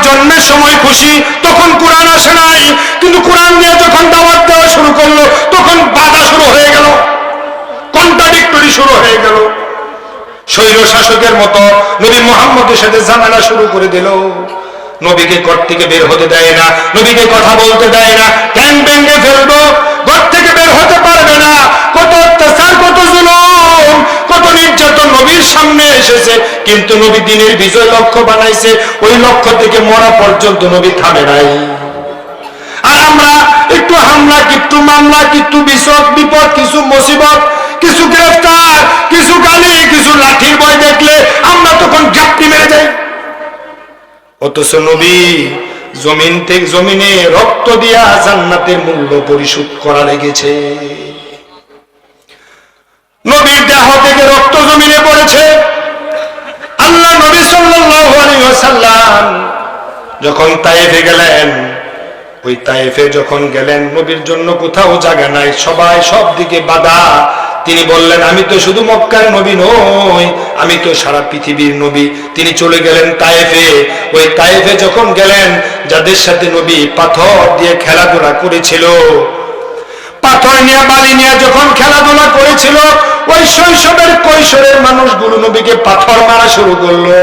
জন্মের সময় খুশি, তখন কোরআন আসে নাই, কিন্তু কোরআন দিয়ে যখন দাওয়াত দেওয়া শুরু করলো তখন বাধা শুরু হয়ে গেল, কন্ট্রাডিক্টরি শুরু হয়ে গেল। স্বৈর শাসকের মতো নবী মুহাম্মদের সাথে ঝামেলা শুরু করে দিল। নবীকে ঘর থেকে বের হতে দেয় না, নবীকে কথা বলতে দেয় না, ঠ্যাং ভেঙে ফেলবো, ঘর থেকে বের হতে পারবে না। কত অত্যাচার, কত জুলুম, কত নির্যাতন নবীর সামনে এসেছে, কিন্তু নবী দিনের বিজয় লক্ষ্য বানাইছে, ওই লক্ষ্য থেকে মরা পর্যন্ত নবী থামে নাই। আর আমরা একটু হামলা, একটু মামলা, একটু বিপদ, কিছু মুসিবত, কিছু গ্রেফতার, কিছু গালি, কিছু লাঠির ভয় দেখলে আমরা তখন ঝাপটি মেরে যাই। অথচ নবী জমিনে রক্ত দিয়া জান্নাতের মূল্য পরিশোধ করা লেগেছে। নবীর দেহ থেকে রক্ত জমিনে পড়েছে। আল্লাহ নবী সাল্লাল্লাহু আলাইহি ওয়াসাল্লাম যখন তায়েফে গেলেন, ওই তায়েফে যখন গেলেন, নবীর জন্য কোথাও জায়গা নাই, সবাই সব দিকে বাধা। তিনি বললেন, আমি তো শুধু মক্কার নবী নই, আমি তো সারা পৃথিবীর নবী। তিনি চলে গেলেন তায়েফে। ওই তায়েফে যখন গেলেন, যাদের সাথে নবী পাথর দিয়ে খেলাধুলা করেছিল, পাথর নিয়ে, বালি নিয়ে যখন খেলাধুলা করেছিল, ওই শৈশবের কৈশোরের মানুষগুলো নবীকে পাথর মারা শুরু করলো।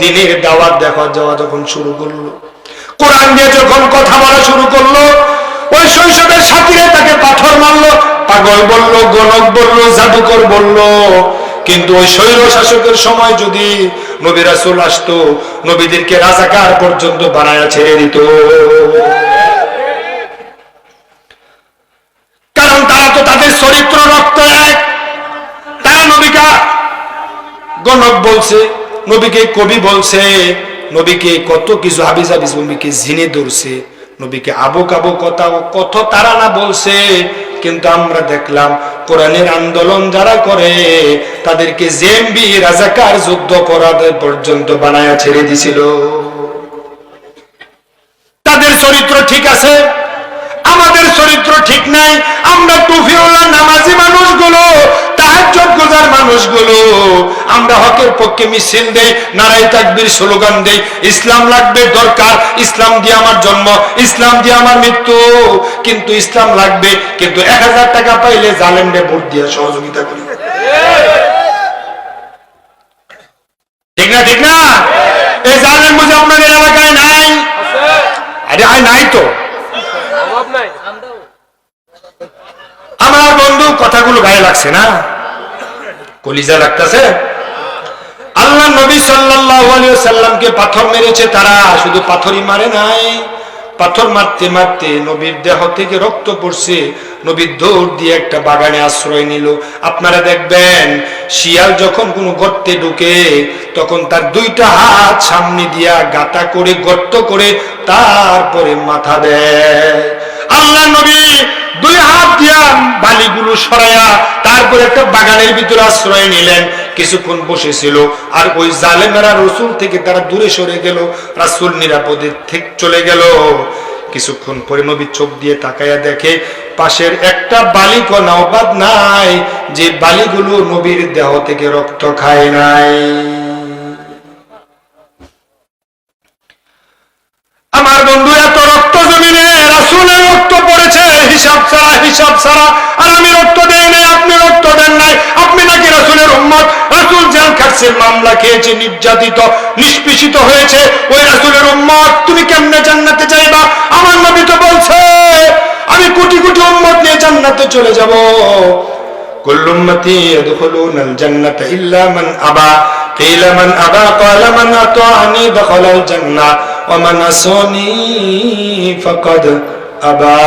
দিনের দাওয়াত দেখা যাওয়া যখন শুরু করলো, কোরআন দিয়ে যখন কথা বলা শুরু করলো, ওই শৈশবের সাথীরা তাকে পাথর মারলো, পাগল বললো, গণক বললো, জাদুকর বললো। কিন্তু ওই স্বৈর শাসকের সময় যদি নবী রাসূল আসতো, নবীদেরকে রাজাকার পর্যন্ত বানায়া ছেড়ে দিত। কারণ তারা তো তাদের চরিত্র রক্ত এক। তারা নবীকে গণক বলছে, নবীকে কবি বলছে, নবীকে কত কিছু হাবিজাবি, নবীকে জিনে ধরছে, নবীকে আবু কাবু কত তারা না বলছে। কিন্তু আমরা দেখলাম কোরআনের আন্দোলন যারা করে তাদেরকে জেএমবি রাজাকার যুদ্ধ অপরাধ পর্যন্ত বানায়া ছেড়ে দিছিল। তাদের চরিত্র ঠিক আছে, আমাদের চরিত্র ঠিক নাই। আমরা টুপিওয়ালা নামাজি মানুষগুলো, তাহাজ্জুদ গুজার মানুষগুলো, আমরা হকের পক্ষে মিছিল দেই, নারায়ে তাকবীর স্লোগান দেই, ইসলাম লাগবে, দরকার, ইসলাম দিয়ে আমার জন্ম, ইসলাম দিয়ে আমার মৃত্যু, কিন্তু ইসলাম লাগবে। কিন্তু 1000 টাকা পাইলে জালেমরে ভোট দিয়ে সহযোগিতা করি। ঠিক না? ঠিক না? এই জালেম বুঝে আপনাদের এলাকায় নাই? আরে নাই তো। আমার বন্ধু কথাগুলো গায়ে লাগছে না, কলিজা লাগতেছে। আল্লাহ নবী সাল্লাল্লাহু আলাইহি ওয়াসাল্লামকে পাথর মেরেছে তারা, শুধু পাথরই মারে নাই, পাথর মারতে মারতে নবীর দেহ থেকে রক্ত পড়ছে। নবী দৌড় দিয়ে একটা বাগানে আশ্রয় নিল। আপনারা দেখবেন শিয়াল যখন কোনো গর্তে ঢুকে, তখন তার 2টা হাত সামনে দিয়া গাঁথা করে, গর্ত করে, তারপরে মাথা দেয়। আল্লাহ নবী 2 হাত দিয়া বালিগুলো সরাইয়া তারপরে একটা বাগানের ভিতরে আশ্রয় নিলেন। কিছুক্ষণ বসেছিল, আর ওই জালেমেরা রাসূল থেকে তারা দূরে সরে গেল, রাসূল নিরাপদে থেকে চলে গেল। কিছুক্ষণ পরে নবী চোখ দিয়ে তাকায়া দেখে পাশের একটা বালিকণাও বাদ নাই, যে বালিগুলো নবীর দেহ থেকে রক্ত খায় নাই। আমার বন্ধু, এত রক্ত জমিনে, রাসূলের রক্ত পড়েছে হিসাব ছাড়া, আর আমি রক্ত দেই নাই, আপনি রক্ত দেন নাই। আপনি নাকি রাসূলের উম্মত, রাসূল জেল খাটছে, মামলা খেয়েছে, নির্যাতিত, নিষ্পেষিত হয়েছে, ওই রাসূলের উম্মত, তুমি কেমনে জান্নাতে যাইবা? আমার নবী তো বলছে আমি কোটি কোটি উম্মত নিয়ে জান্নাতে চলে যাব। কুল্লু উম্মতি ইয়াদখুলুনাল জান্নাতা ইল্লা মান আবা, কিলা মান আবা, ক্বালা মান আতাআনি দাখালাল জান্নাহ ওয়া মান আসানি ফাকাদ আবা।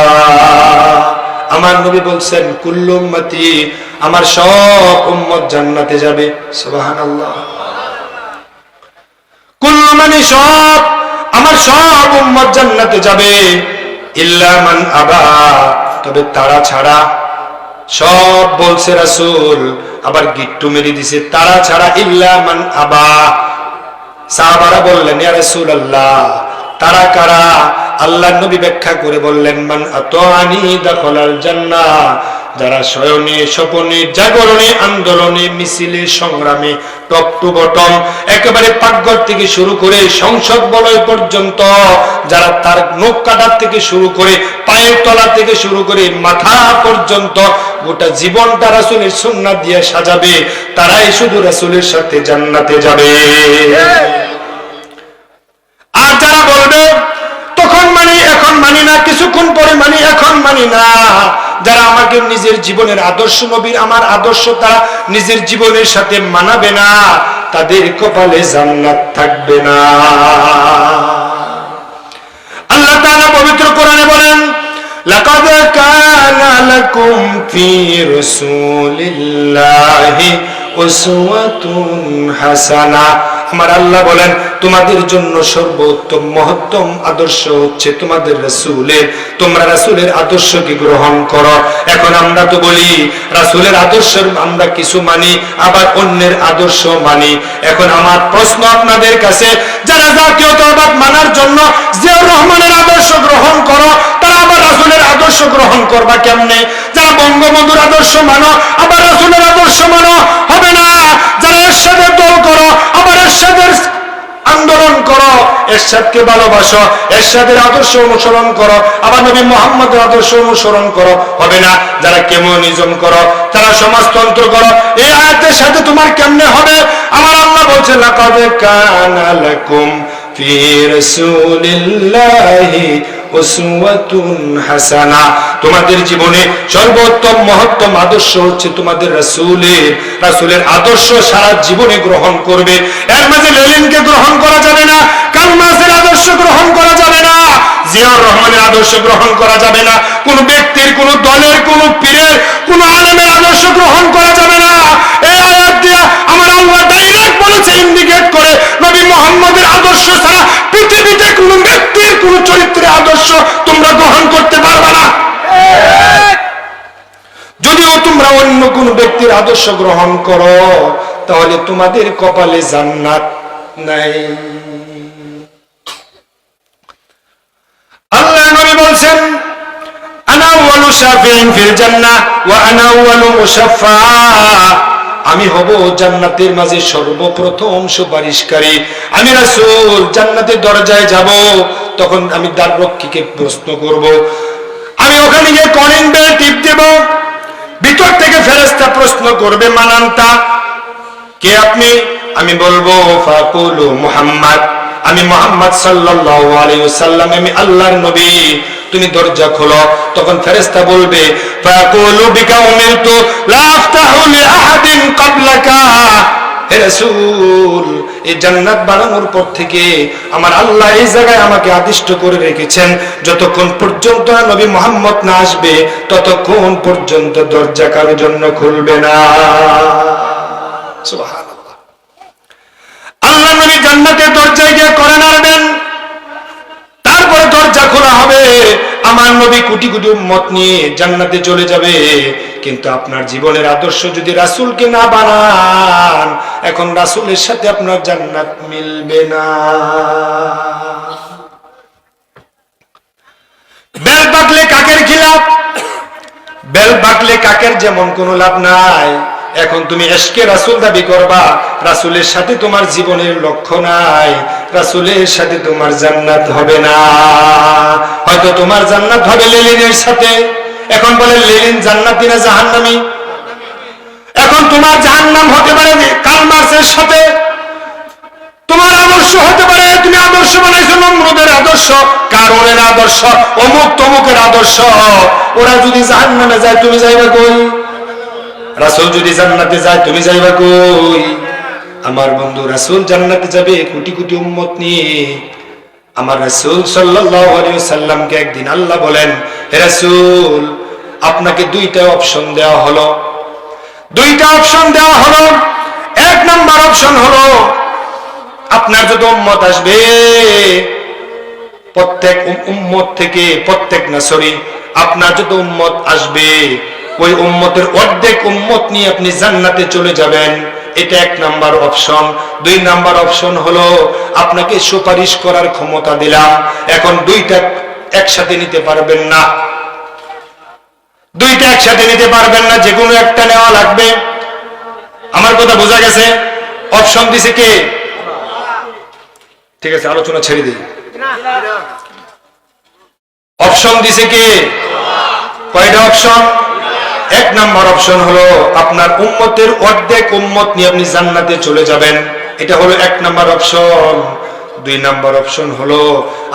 আমার নবী বলছেন কুল্লু উম্মতি, আমার সব উম্মত জান্নাতে যাবে। সুবহানাল্লাহ। কুল্লু মানে সব, আমার সব উম্মত জান্নাতে যাবে, ইল্লা মান আবা, তবে তারা ছাড়া। সব বলছে রাসূল, আবার গিট্টু মেরে দিছে, তারা ছাড়া, ইল্লা মান আবা। সাহাবারা বললেন, ইয়া রাসূলুল্লাহ, তারা কারা? আল্লাহর নবী ব্যাখ্যা করে বললেন, মান আতাআনি দাখালাল জান্নাহ, যারা শয়নে স্বপনে জাগরণে আন্দোলনে মিছিলে সংগ্রামে টপ টু বটম একেবারে পাকঘর থেকে শুরু করে সংসদ বলয় পর্যন্ত, যারা তার নখ কাটার থেকে শুরু করে পায়ের তলা থেকে শুরু করে মাথা পর্যন্ত গোটা জীবনটা রাসূলের সুন্নাত দিয়ে সাজাবে, তারাই শুধু রাসূলের সাথে জান্নাতে যাবে। আর যারা বলবে তখন মানি এখন মানি না, কিছুক্ষণ পরে মানি এখন মানি না, যারা আমাকে নিজের জীবনের আদর্শ নবীর আমার আদর্শ তারা নিজের জীবনের সাথে মানাবে না, তাদের কপালে জান্নাত থাকবে না। আল্লাহ তাআলা পবিত্র কোরআনে বলেন, লাকাদ কানা লাকুম ফি রাসূলিল্লাহি উসওয়াতুন হাসানা। আমার আল্লাহ বলেন, তোমাদের জন্য সর্বোত্তম মহত্তম আদর্শ হচ্ছে তোমাদের রাসূলের, তোমরা রাসূলের আদর্শকে গ্রহণ করো। এখন আমরা তো বলি রাসূলের আদর্শ আমরা কিছু মানি, আবার অন্যের আদর্শ মানি। এখন আমার প্রশ্ন আপনাদের কাছে, যারা জাতীয়তাবাদ মানার জন্য জিয়াউর রহমানের আদর্শ গ্রহণ করো, তারা আবার রাসূলের আদর্শ গ্রহণ করবা কেমনে? যারা বঙ্গবন্ধুর আদর্শ মানো, আবার রাসূলের আদর্শ মানো, হবে না। যারা এরশাদের দল করো, আবার এরশাদের আন্দোলন করো, এরশাদকে ভালোবাসো, এরশাদের আদর্শ অনুসরণ করো, আবার নবী মুহাম্মদের আদর্শ অনুসরণ করো, হবে না। যারা কমিউনিজম করো, যারা সমাজতন্ত্র করো, এই আয়াতের সাথে তোমার কেমনে হবে? আমার আল্লাহ বলছে, লাকাদ কানা লাকুম ফি রাসূলিল্লাহি উসওয়াতুন হাসানা, তোমাদের জীবনে সর্বোত্তম মহত্তম আদর্শ হচ্ছে তোমাদের রাসূলের আদর্শ সারা জীবনে গ্রহণ করবে। এর মাঝে লেনিনকে গ্রহণ করা যাবে না, কার্ল মার্ক্সের আদর্শ গ্রহণ করা যাবে না, জিয়াউর রহমানের আদর্শ গ্রহণ করা যাবে না, কোন ব্যক্তির, কোন দলের, কোন পীরের, কোন আলেমের আদর্শ গ্রহণ করা যাবে না। এই আয়াত দিয়ে আমার আল্লাহ ডাইরেক্ট বলেছে, ইন্ডিকেট করে, নবী মুহাম্মদের আদর্শ ছাড়া পৃথিবীতে কোন ব্যক্তির, কোন চরিত্রের আদর্শ তোমরা গ্রহণ করতে পারবে না। যদিও তোমরা অন্য কোন ব্যক্তির আদর্শ গ্রহণ করো, তাহলে তোমাদের কপালে জান্নাত নাই। আল্লাহ নবী বলছেন, আনা আউয়ালু শাফিঈন ফিল জান্নাহ ওয়া আনা আউয়ালু মুশাফফা, আমি হব জান্নাতের মাঝে সর্বপ্রথম সুপারিশকারী। আমি রাসূল জান্নাতের দরজায় যাব, তখন আমি দ্বাররক্ষীকে প্রশ্ন করব, আমি ওখানে গিয়ে কলিং বেল টিপ দেব, ভিতর থেকে ফেরেশতা প্রশ্ন করবে, মানান্তা, কে আপনি? আমি বলবো ফাকুলু মুহাম্মদ, আমি মুহাম্মদ সাল্লাল্লাহু আলাইহি ওয়াসাল্লাম, আমি আল্লাহর নবী। তুমি দরজা খোলো, তখন ফেরেশতা বলবে, ফাকুলু বিকা উমিরতু লা আফতাহু লি আহাদিন ক্বাবলাকা, হে রাসূল, এই জান্নাত বানানোর পর থেকে আমার আল্লাহ এই জায়গায় আমাকে আদিষ্ট করে রেখেছেন, যতক্ষণ পর্যন্ত নবী মুহাম্মদ না আসবে ততক্ষণ পর্যন্ত দরজা কারোর জন্য খুলবে না। সুবহানাল্লাহ। আল্লাহ নবী জান্নাতের দরজায় গিয়ে করে নাড়বেন, তারপরে দরজা খোলা হবে, আমার নবী কোটি কোটি উম্মত নিয়ে জান্নাতে চলে যাবে। কিন্তু আপনার জীবনের আদর্শ যদি রাসূলকে না বানান, এখন রাসূলের সাথে আপনার জান্নাত মিলবে না। বেল বাকলে কাকের কি লাভ? বেল বাকলে কাকের যেমন কোনো লাভ নাই। এখন তুমি এশকে রাসূল দাবি করবা, রাসূলের সাথে তোমার জীবনের লক্ষ্য নাই, রাসূলের সাথে তোমার জান্নাত হবে না। হয়তো তোমার জান্নাত হবে লেনিনের সাথে। এখন বলে লেনিন জান্নাতি না জাহান্নামী? এখন তোমার জাহান্নাম হতে পারে কার্ল মার্ক্সের সাথে, তোমার আদর্শ হতে পারে, তুমি আদর্শ বানাইছো নমরুদের আদর্শ, কারণের আদর্শ, অমুক তমুকের আদর্শ। ওরা যদি জাহান্নামে যায়, তুমি যাইবা কই? রাসূল যদি জান্নাতে যায়, তুমি যাইবা কই? আমার বন্ধু রাসূল জান্নাতে যাবে কোটি কোটি উম্মত নিয়ে। আমার রাসূল সাল্লাল্লাহু আলাইহি ওয়াসাল্লামকে একদিন আল্লাহ বলেন, হে রাসূল, আপনাকে দুইটা অপশন দেওয়া হলো। দুইটা অপশন দেওয়া হলো। এক নাম্বার অপশন হলো, আপনার যত উম্মত আসবে প্রত্যেক উম্মত থেকে, প্রত্যেক না সরি, আপনার যত উম্মত আসবে ওই উম্মতের অর্ধেক উম্মত নিয়ে আপনি জান্নাতে চলে যাবেন। এটা এক নাম্বার অপশন। দুই নাম্বার অপশন হলো, আপনাকে সুপারিশ করার ক্ষমতা দিলাম। এখন দুইটা একসাথে নিতে পারবেন না, দুইটা একসাথে নিতে পারবেন না, যে কোনো একটা নেওয়া লাগবে। আমার কথা বোঝা গেছে? অপশন দিছে কে? ঠিক আছে, আলোচনা ছেড়ে দিই। অপশন দিছে কে? কয়টা অপশন? এক নাম্বার অপশন হলো আপনার উম্মতের অর্ধেক উম্মত নিয়ে আপনি জান্নাতে চলে যাবেন, এটা হলো এক নাম্বার অপশন। দুই নাম্বার অপশন হলো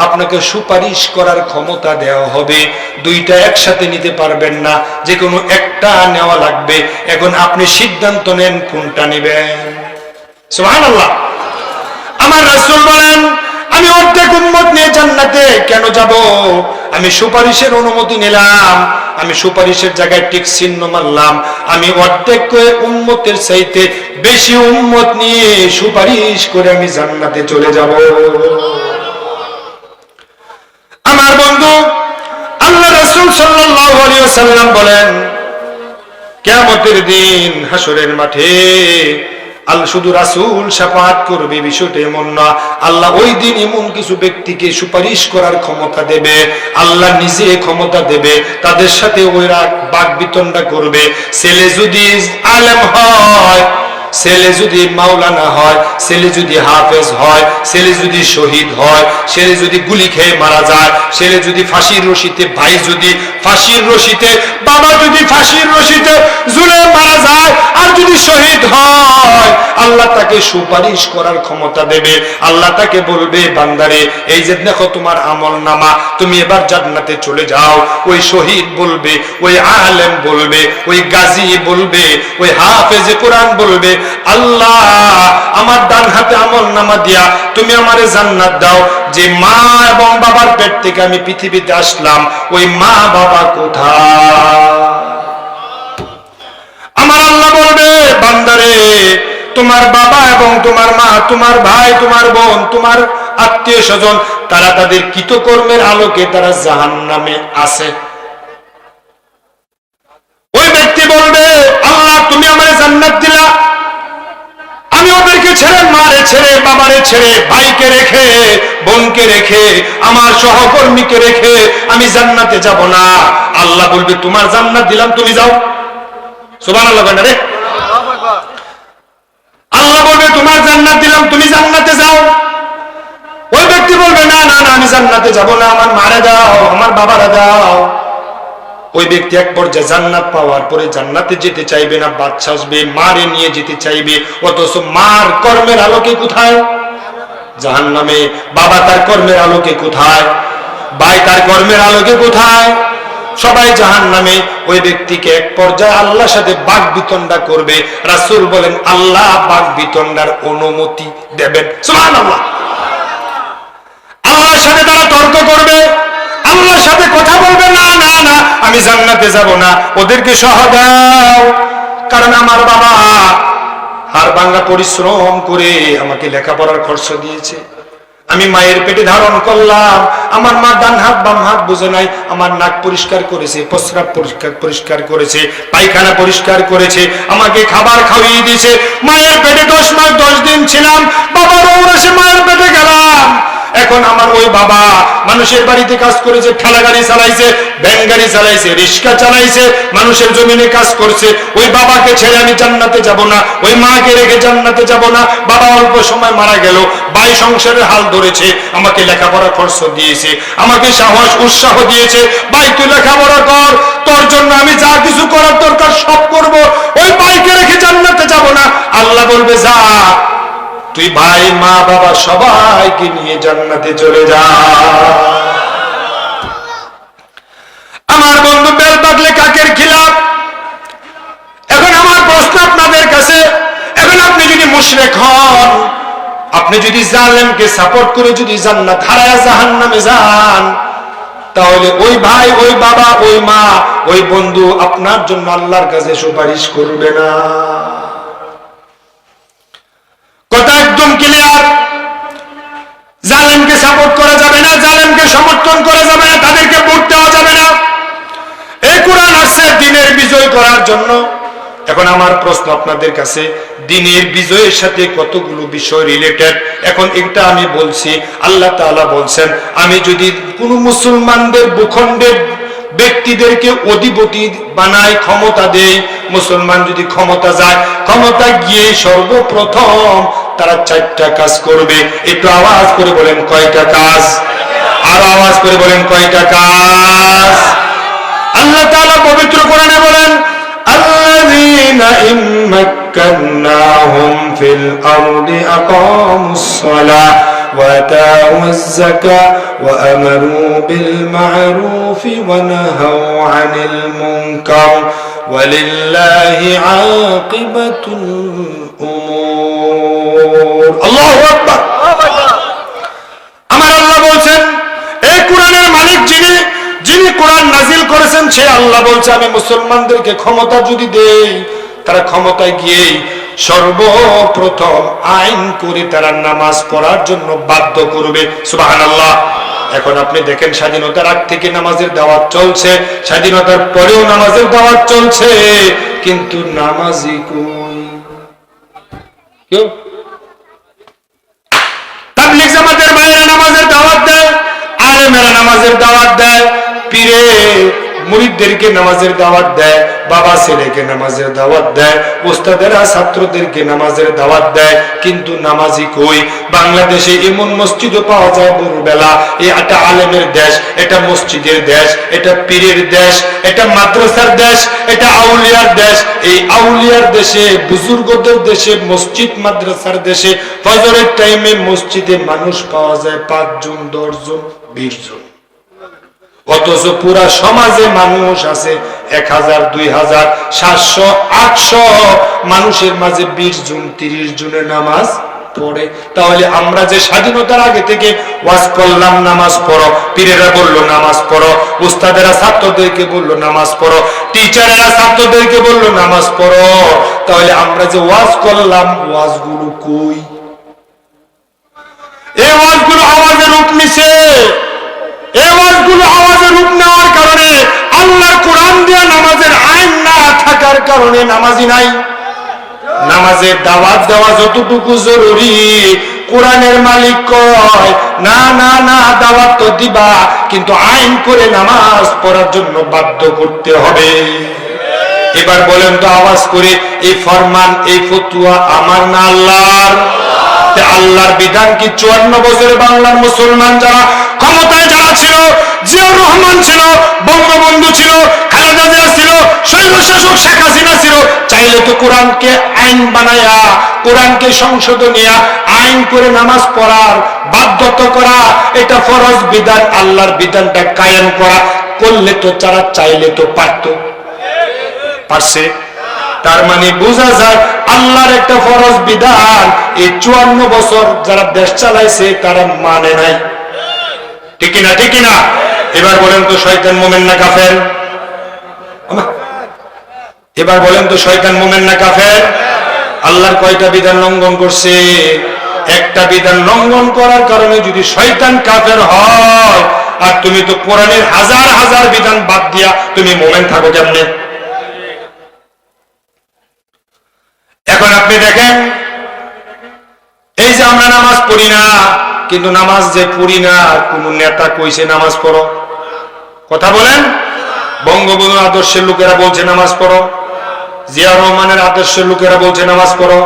আপনাকে সুপারিশ করার ক্ষমতা দেওয়া হবে, দুইটা একসাথে নিতে পারবেন না, যে কোনো একটা নেওয়া লাগবে। এখন আপনি সিদ্ধান্ত নেন কোনটা নেবেন। সুবহানাল্লাহ। আমার রাসূল বলেন, আমি অর্ধেক উম্মত নিয়ে জান্নাতে কেন যাব? আমি সুপারিশের অনুমতি নিলাম, আমি সুপারিশের জায়গায় টিক চিহ্ন মারলাম, আমি অর্ধেক উম্মতের চাইতে বেশি উম্মত নিয়ে সুপারিশ করে আমি জান্নাতে চলে যাব। আমার বন্ধু আল্লাহ রাসূল সাল্লাল্লাহু আলাইহি ওয়াসাল্লাম বলেন, কিয়ামতের দিন হাসরের মাঠে আল্লাহ শুধু রাসূল শাফাআত করবে, বিষয়টা এমন না। আল্লাহ ওই দিন এমন কিছু ব্যক্তিকে সুপারিশ করার ক্ষমতা দেবে, আল্লাহ নিজে ক্ষমতা দেবে, তাদের সাথে ওরা বাকবিতণ্ডা করবে। ছেলে যদি আলেম হয়, ছেলে যদি মাওলানা হয়, ছেলে যদি হাফেজ হয়, ছেলে যদি শহীদ হয়, ছেলে যদি গুলি খেয়ে মারা যায়, ছেলে যদি ফাঁসির রশিতে, ভাই যদি ফাঁসির রশিতে, বাবা যদি ফাঁসির রশিতে ঝুলে মারা যায়, আর যদি শহীদ হয়, আল্লাহ তাকে সুপারিশ করার ক্ষমতা দেবে। আল্লাহ তাকে বলবে, বান্দারে এই যে দেখো তোমার আমল নামা, তুমি এবার জান্নাতে চলে যাও। ওই শহীদ বলবে, ওই আলেম বলবে, ওই গাজী বলবে, ওই হাফেজে কোরআন বলবে, আল্লাহ আমার ডান হাতে আমল নামা দিয়া তুমি আমারে জান্নাত দাও। যে মা এবং বাবার পেট থেকে আমি পৃথিবীতে আসলাম, ওই মা বাবা কোথায়? আমার আল্লাহ বলবে, বান্দারে তোমার বাবা এবং তোমার মা, তোমার ভাই, তোমার বোন, তোমার আত্মীয় স্বজন, তারা তাদের কৃতকর্মের আলোকে তারা জাহান্নামে আছে। ওই ব্যক্তি বলবে, আল্লাহ তুমি আমারে জান্নাত দিলা, আমি ওদেরকে ছেড়ে, মারে ছেড়ে, বাবারে ছেড়ে, ভাইকে রেখে, বোনকে রেখে, আমার সহকর্মীকে রেখে আমি জান্নাতে যাব না। আল্লাহ বলবে, তোমার জান্নাত দিলাম, তুমি যাও। সুবহানাল্লাহ রে। আল্লাহ বলবে, তোমার জান্নাত দিলাম, তুমি জান্নাতে যাও। ওই ব্যক্তি বলবে, না না না, আমি জান্নাতে যাব না, আমার মারে দাও, আমার বাবারে দাও। ওই ব্যক্তি এক পর্যায়ে জান্নাত পাওয়ার পরে জান্নাতে যেতে চাইবে না, বাচ্চা আসবে, মারে নিয়ে যেতে চাইবে, অথচ মার কর্মের আলোকে কোথায়? জাহান্নামে। বাবা তার কর্মের আলোকে কোথায়? ভাই তার কর্মের আলোকে কোথায়? সবাই জাহান্নামে। ওই ব্যক্তিকে এক পর্যায়ে আল্লাহর সাথে বাকবিতণ্ডা করবে। রাসূল বলেন, আল্লাহ বাকবিতণ্ডার অনুমতি দেবেন। সুবহানাল্লাহ। আল্লাহর সাথে তারা তর্ক করবে, আল্লাহর সাথে কথা বলবে, না না না, আমি জান্নাতে যাব না, ওদেরকে সহ দাও। কারণ আমার বাবা হাড় ভাঙা পরিশ্রম করে আমাকে লেখাপড়ার খরচ দিয়েছে, আমি মায়ের পেটে ধারণ করলাম, আমার মা ডান হাত বাম হাত বুঝে নাই, আমার নাক পরিষ্কার করেছে, প্রস্রাব পরিষ্কার করেছে, পায়খানা পরিষ্কার করেছে, আমাকে খাবার খাওয়িয়ে দিয়েছে। মায়ের পেটে 10 মাস 10 দিন ছিলাম, বাবার ঔরসে মায়ের পেটে গেলাম। এখন আমার ওই বাবা মানুষের বাড়িতে কাজ করেছে, ঠেলা গাড়ি চালাইছে, ভ্যান গাড়ি চালাইছে, রিক্সা চালাইছে, মানুষের জমিনে কাজ করছে। ওই বাবাকে ছেড়ে আমি জান্নাতে যাব না, ওই মাকে রেখে জান্নাতে যাব না। বাবা অল্প সময় মারা গেল, ভাই সংসারের হাল ধরেছে, আমাকে লেখাপড়া খরচ দিয়েছে, আমাকে সাহস উৎসাহ দিয়েছে, ভাই তুই লেখাপড়া কর, তোর জন্য আমি যা কিছু করার দরকার সব করব। ওই ভাইকে রেখে জান্নাতে যাব না। আল্লাহ বলবে, যা, তুই ভাই মা বাবা সবাইকে নিয়ে জান্নাতে চলে যা। আমার বন্ধু, বেল বাগলে কাকের খিলাফ। এখন আমার প্রশ্ন আপনাদের কাছে, এখন আপনি যদি মুশরিক হন, আপনি যদি জালেমকে সাপোর্ট করে যদি জান্নাত হারায়া জাহান্নামে যান, তাহলে ওই ভাই, ওই বাবা, ওই মা, ওই বন্ধু আপনার জন্য আল্লাহর কাছে সুপারিশ করবে না। কথা একদম ক্লিয়ার। জালেমকে সাপোর্ট করা যাবে না, জালেমকে সমর্থন করা যাবে না, তাদেরকে ভোট দেওয়া যাবে না। এই কোরআন আসছে দ্বীনের বিজয় করার জন্য, এখন আমার প্রশ্ন আপনাদের কাছে, দিনের বিজয়ের সাথে কতগুলো বিষয় রিলেটেড। এখন এটা আমি বলছি, আল্লাহ তাআলা বলছেন, আমি যদি কোন মুসলমানদের ভূখণ্ডের ব্যক্তিদেরকে অধিপতি বানাই, ক্ষমতা দেই, মুসলমান যদি ক্ষমতা যায়, ক্ষমতা গিয়ে সর্বপ্রথম তারা 4টা কাজ করবে। একটু আওয়াজ করে বলেন কয়টা কাজ? আর আওয়াজ করে বলেন কয়টা কাজ? আল্লাহ তাআলা পবিত্র কোরআনে বলেন, আল্লাযীনা ইম্মাক্কান্নাহুম ফিল আরদি আকামুস সালাহ ওয়া আতাউয যাকাহ ওয়া আমারু বিল মা'রুফি ওয়া নাহাউ আনিল মুনকার ওয়ালিল্লাহি আকিবাতুল উমুর। আল্লাহু আকবার। আমার আল্লাহ বলছেন, এই কোরআনের মালিক যিনি, যিনি কোরআন নাজিল করেছেন, সে আল্লাহ বলছে, আমি মুসলমানদেরকে ক্ষমতা যদি দেই, তারা ক্ষমতায় গিয়ে সর্বপ্রথম আইন করে তারা নামাজ পড়ার জন্য বাধ্য করবে। সুবহানাল্লাহ। এখন আপনি দেখেন, স্বাধীনতার আগ থেকে নামাজের দাওয়াত চলছে, স্বাধীনতার পরেও নামাজের দাওয়াত চলছে, কিন্তু নামাজি কই? কেউ তাবলীগ জামাতের বাইরে নামাজের দাওয়াত দেয়, আলেমেরা নামাজের দাওয়াত দেয়, পীরে মুরিদদেরকে নামাজের দাওয়াত দেয়, বাবা ছেলেকে নামাজের দাওয়াত দেয়, উস্তাদেরা ছাত্রদেরকে নামাজের দাওয়াত দেয়, কিন্তু নামাজি কই? বাংলাদেশে এমন মসজিদও পাওয়া যায় ভোরবেলা, এটা আলেমের দেশ, এটা মসজিদের দেশ, এটা পীরের দেশ, এটা মাদ্রাসার দেশ, এটা আউলিয়ার দেশ। এই আউলিয়ার দেশে, বুজুর্গদের দেশে, মসজিদ মাদ্রাসার দেশে ফজরের টাইমে মসজিদে মানুষ পাওয়া যায় 5 জন, 10 জন, 20 জন। অথচ পুরা সমাজে মানুষ আছে 1000, 2000, 700, 800 মানুষের মাঝে 20 জন, 30 জনের নামাজ পড়ে। তাহলে আমরা যে স্বাধীনতার আগে থেকে ওয়াজ করলাম নামাজ পড়ো, পীরেরা বললো নামাজ পড়ো, উস্তাদেরা ছাত্রদেরকে বললো নামাজ পড়ো, টিচারেরা ছাত্রদেরকে বললো নামাজ পড়ো, তাহলে আমরা যে ওয়াজ করলাম, ওয়াজগুলো কই? এই ওয়াজগুলো আওয়াজের রূপ নিছে। এই ওয়াজগুলো আওয়াজের রূপ নেওয়ার কারণে, আল্লাহর কোরআন দিয়ে নামাজের আইন না থাকার কারণে নামাজি নাই। নামাজের দাওয়াত দেওয়া যতটুকু জরুরি, কোরআনের মালিক কয় না না না, দাওয়াত তো দিবা, কিন্তু আইন করে নামাজ পড়ার জন্য বাধ্য করতে হবে। এবার বলেন তো আওয়াজ করে, এই ফরমান, এই ফতুয়া আমার না আল্লাহর? আল্লাহর বিধান কি 54 বছরে বাংলার মুসলমান যারা ক্ষমতায় যারা ছিল, জিয়াউর রহমান ছিল, বঙ্গবন্ধু ছিল, খালেদা জিয়া ছিল, স্বৈরশাসক শেখ হাসিনা ছিল, চাইলে তো কোরআনকে আইন বানায়া, কোরআনকে সংশোধনীয়া আইন করে নামাজ পড়ার বাধ্যতা করা, এটা ফরজ বিধান, আল্লাহর বিধানটা কায়েম করা করলে তো যারা চাইলে তো পারত, পারছে। তার মানে বোঝা যায় আল্লাহর একটা ফরজ বিধান এই 54 বছর যারা দেশ চালাইছে তারা মানে নাই। ঠিক না? ঠিক না? এবার বলেন তো শয়তান মুমিন না কাফের? এবার বলেন তো শয়তান মুমিন না কাফের? আল্লাহর কয়টা বিধান লঙ্ঘন করছে? একটা বিধান লঙ্ঘন করার কারণে যদি শয়তান কাফের হয়, আর তুমি তো কোরআনের হাজার হাজার বিধান বাদ দিয়া তুমি মুমিন থাকো কেমনে? এখন আপনি দেখেন, এই যে আমরা নামাজ পড়ি না, কিন্তু নামাজ যে পড়ি না, কোন নেতা কইছে নামাজ পড়ো? কথা বলেন। বঙ্গবন্ধুর আদর্শের লোকেরা বলছে নামাজ পড়ো, জিয়াউর রহমানের আদর্শের লোকেরা বলছে নামাজ পড়ো,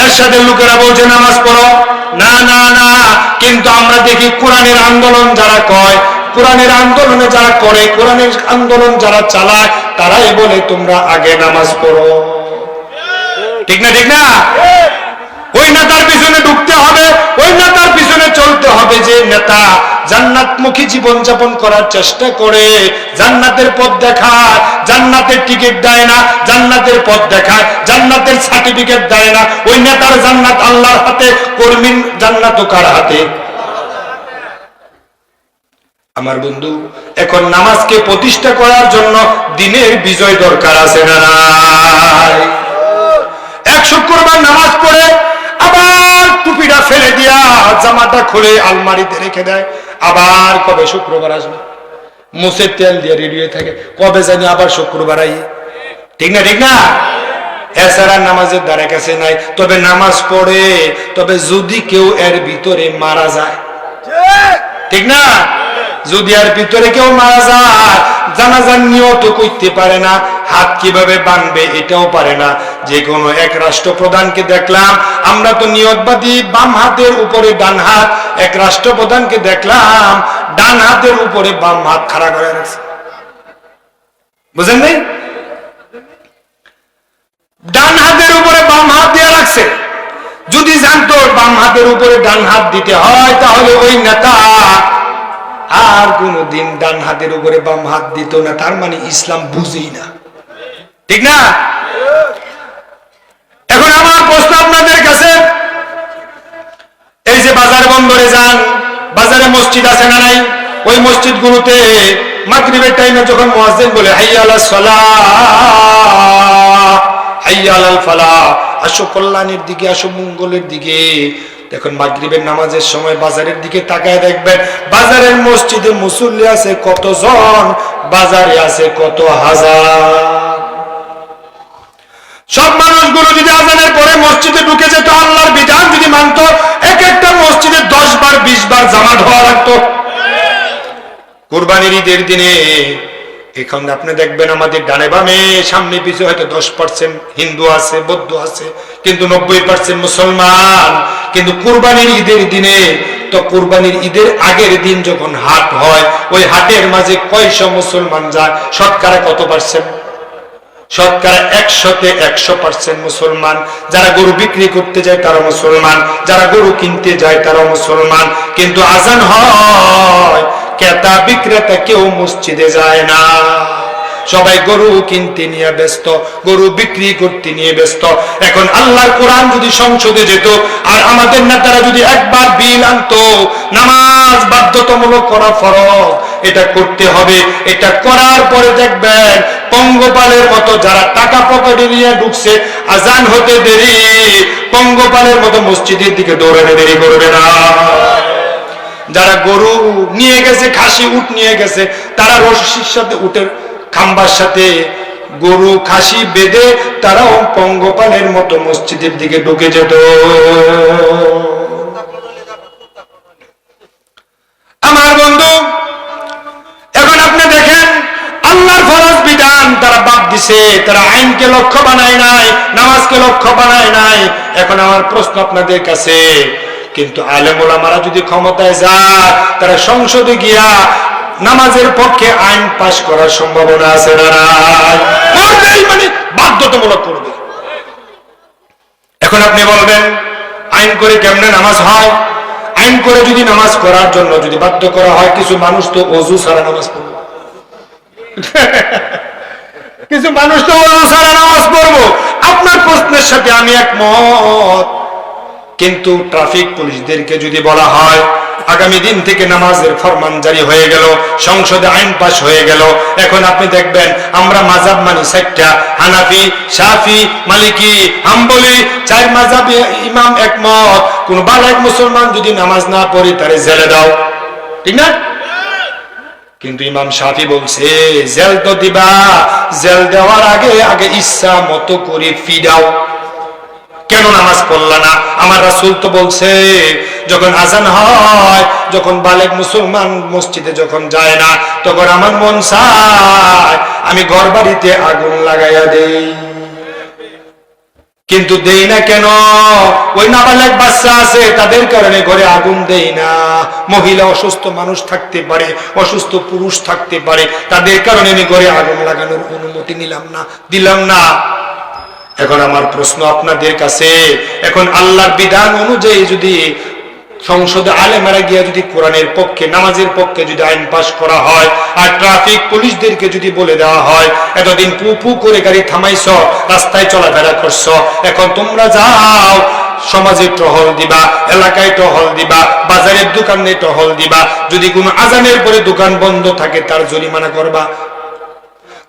এরশাদের লোকেরা বলছে নামাজ পড়ো। না না না, কিন্তু আমরা দেখি কোরআনের আন্দোলন যারা কয়, কোরআনের আন্দোলনে যারা করে, কোরআনের আন্দোলন যারা চালায়, তারাই বলে তোমরা আগে নামাজ পড়ো। ঠিক না? ঠিক না? ওই নেতার পিছনে ঢুকতে হবে, ওই নেতার পিছনে চলতে হবে যে নেতা জান্নাতমুখী জীবন যাপন করার চেষ্টা করে, জান্নাতের পথ দেখায়, জান্নাতের টিকিট দেয় না, জান্নাতের পথ দেখায়, জান্নাতের সার্টিফিকেট দেয় না। ওই নেতার জান্নাত আল্লাহর হাতে, কর্মীর জান্নাত কার হাতে? আমার বন্ধু, এখন নামাজকে প্রতিষ্ঠা করার জন্য দিনের বিজয় দরকার আছে না নাই? এক শুক্রবার নামাজ পড়ে আবার টুপিটা ফেলে দিয়া জামাটা খুলে আলমারিতে রেখে দেয়, আবার কবে শুক্রবার আসবে মুছে তেল দিয়ে রেডি হয়ে থাকে, কবে জানি আবার শুক্রবার আই। ঠিক না ঠিক না? এছাড়া নামাজের দ্বারা কাছে নাই। তবে নামাজ পড়ে, তবে যদি কেউ এর ভিতরে মারা যায়, ঠিক না? যদি এর ভিতরে কেউ মারা যায়, জানাজার নিয়ত করতে পারে না, হাত কিভাবে বাঁধবে এটাও পারে না। যে কোনো এক রাষ্ট্রপ্রধানকে দেখলাম, আমরা তো নিয়তবাদী, বাম হাতের উপরে ডান হাত, এক রাষ্ট্রপ্রধানকে দেখলাম ডান হাতের উপরে বাম হাত খাড়া করে রাখছে। বুঝেন নাই? ডান হাতের উপরে বাম হাত দিয়ে রাখছে। যদি জানতো বাম হাতের উপরে ডান হাত দিতে হয়, তাহলে ওই নেতা আর কোনদিন ডান হাতের উপরে বাম হাত দিত না। তার মানে ইসলাম বুঝেই না, ঠিক না? এখন আমার প্রশ্ন আপনাদের কাছে, এই যে বাজার বন্দরে যান, বাজারে মসজিদ আছে না নাই? ওই মসজিদ গুলোতে মাগরিবের টাইমে যখন মুয়াজ্জিন বলে হাইয়া আলাস সালাহ, হাইয়া আলাল ফালাহ, আসো কল্যাণের দিকে, আসো মঙ্গলের দিকে, দেখুন মাগরিবের নামাজের সময় বাজারের দিকে তাকায় দেখবেন বাজারের মসজিদে মুসল্লি আছে কতজন, বাজারে আছে কত হাজার। সব মানুষগুলো যদি আজানের পরে মসজিদে ঢুকে যেত, আল্লাহর বিধান যদি মানত, এক একটা মসজিদে 10 বার 20 বার জামাত হওয়া লাগতো। কুরবানির ঈদের দিনে এখন আপনি দেখবেন আমাদের ডানে বামে সামনে পিছু হয়তো 10% হিন্দু আছে, বৌদ্ধ আছে, কিন্তু 90% মুসলমান। কিন্তু কুরবানির ঈদের দিনে, তো কুরবানির ঈদের আগের দিন যখন হাট হয়, ওই হাটের মাঝে কয়শো মুসলমান যায়? শতকরা কত পার্সেন্ট? শতকরা 100-তে 100% মুসলমান। যারা গরু বিক্রি করতে যায় তারা মুসলমান, যারা গরু কিনতে যায় তারা মুসলমান। কিন্তু আজান হয়, ক্রেতা বিক্রেতা কেউ মসজিদে যায় না, সবাই গরু কিনতে নিয়ে ব্যস্ত, গরু বিক্রি করতে নিয়ে ব্যস্ত। এখন আল্লাহর কোরআন যদি সংসদে যেত, আর আমাদের নেতারা যদি একবার বিল আনতো, নামাজ বাধ্যতামূলক করা ফরজ, এটা করতে হবে, এটা করার পরে দেখবেন পঙ্গপালের মতো যারা টাকা পকেটে নিয়ে ঢুকছে, আজান হতে দেরি, পঙ্গপালের মতো মসজিদের দিকে দৌড়াতে দেরি করবে না। যারা গরু নিয়ে গেছে, খাসি উট নিয়ে গেছে, তারা রশির সাথে উটের খাম্বার সাথে গরু খাসি বেঁধে তারাও পঙ্গপালের মতো মসজিদের দিকে ঢুকে যেত। আমার বন্ধু, এখন আপনি দেখেন আল্লাহর ফরজ বিধান তারা বাদ দিছে, তারা আইনকে লক্ষ্য বানায় নাই, নামাজকে লক্ষ্য বানায় নাই। এখন আমার প্রশ্ন আপনাদের কাছে, কিন্তু আলেম ওলামারা যদি ক্ষমতায় যায়, তারা সংসদে গিয়া নামাজের পক্ষে আইন পাশ করার সম্ভাবনা আছে না নাই? মানে বাধ্যতামূলক করবে। এখন আপনি বলবেন আইন করে কেমনে নামাজ হয়? আইন করে যদি নামাজ করার জন্য যদি বাধ্য করা হয়, কিছু মানুষ তো ওযু ছাড়া নামাজ পড়বে, কিছু মানুষ তো ওযু ছাড়া নামাজ পড়বো। আপনার প্রশ্নের সাথে আমি একমত, কিন্তু ট্রাফিক পুলিশদেরকে যদি বলা হয় আগামী দিন থেকে নামাজের ফরমান জারি হয়ে গেল, সংসদে আইন পাশ হয়ে গেল, এখন আপনি দেখবেন আমরা মাযহাব মানি 4টা, হানাফি, শাফি, মালিকি, হাম্বলি, 4 মাযহাবে ইমাম একমত, কোন বালেগ মুসলমান যদি নামাজ না পড়ে তারে জেলে দাও, ঠিক না? কিন্তু ইমাম শাফি বলছে জেল তো দিবা, জেল দেওয়ার আগে আগে ইচ্ছা মতো করে ফি দাও। কেন নামাজ পড়লা না? আমার রাসূল তো বলছে যখন আজান হয়, যখন বালেগ মুসলমান মসজিদে যখন যায় না, তখন আমার মন চায় আমি ঘর বাড়িতে আগুন লাগাইয়া দেই, কিন্তু দেই না। কেন? ওই নাবালেগ বাচ্চা আছে, তাদের কারণে ঘরে আগুন দেই না। মহিলা অসুস্থ মানুষ থাকতে পারে, অসুস্থ পুরুষ থাকতে পারে, তাদের কারণে আমি ঘরে আগুন লাগানোর অনুমতি দিলাম না। এখন আমার প্রশ্ন আপনাদের কাছে, এখন আল্লাহর বিধান অনুযায়ী যদি সংসদে আলেমেরা গিয়া যদি কোরআনের পক্ষে, নামাজের পক্ষে যদি আইন পাশ করা হয়, আর ট্রাফিক পুলিশদেরকে যদি বলে দেওয়া হয় এতদিন পু পু করে গাড়ি থামাইছ, রাস্তায় চলাফেরা করছো, এখন তোমরা যাও সমাজে টহল দিবা, এলাকায় টহল দিবা, বাজারের দোকানে টহল দিবা, যদি কোনো আজানের পরে দোকান বন্ধ থাকে তার জরিমানা করবা,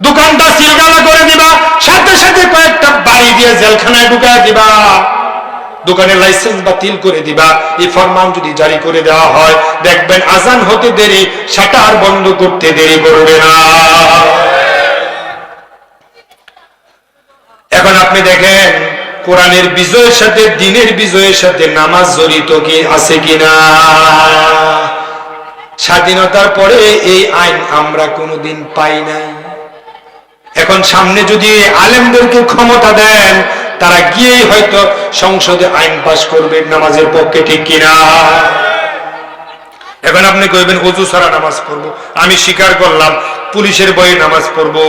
দোকানটা সিলগালা করে দিবা, সাথে সাথে কয়েকটা বাড়ি দিয়ে জেলখানায় ঢুকায় দিবা, দোকানের লাইসেন্স বাতিল করে দিবা। এই ফরমান যদি জারি করে দেওয়া হয়, দেখবেন আজান হতে দেরি, শাটার বন্ধ করতে দেরি করবে না। আপনি দেখেন কোরআনের বিজয়ের সাথে দ্বীনের বিজয়ের সাথে নামাজ জড়িত কি আছে কিনা? স্বাধীনতার পরে এই আইন আমরা কোনোদিন পাই নাই। এখন সামনে যদি আলেমদেরকে ক্ষমতা দেন, তারা গিয়েই হয়তো সংসদে আইন পাস করবে নামাজের পক্ষে, ঠিক কিনা? এখন আপনি কইবেন ওযু ছাড়া নামাজ পড়বো, আমি স্বীকার করলাম পুলিশের বয়ে নামাজ পড়বো,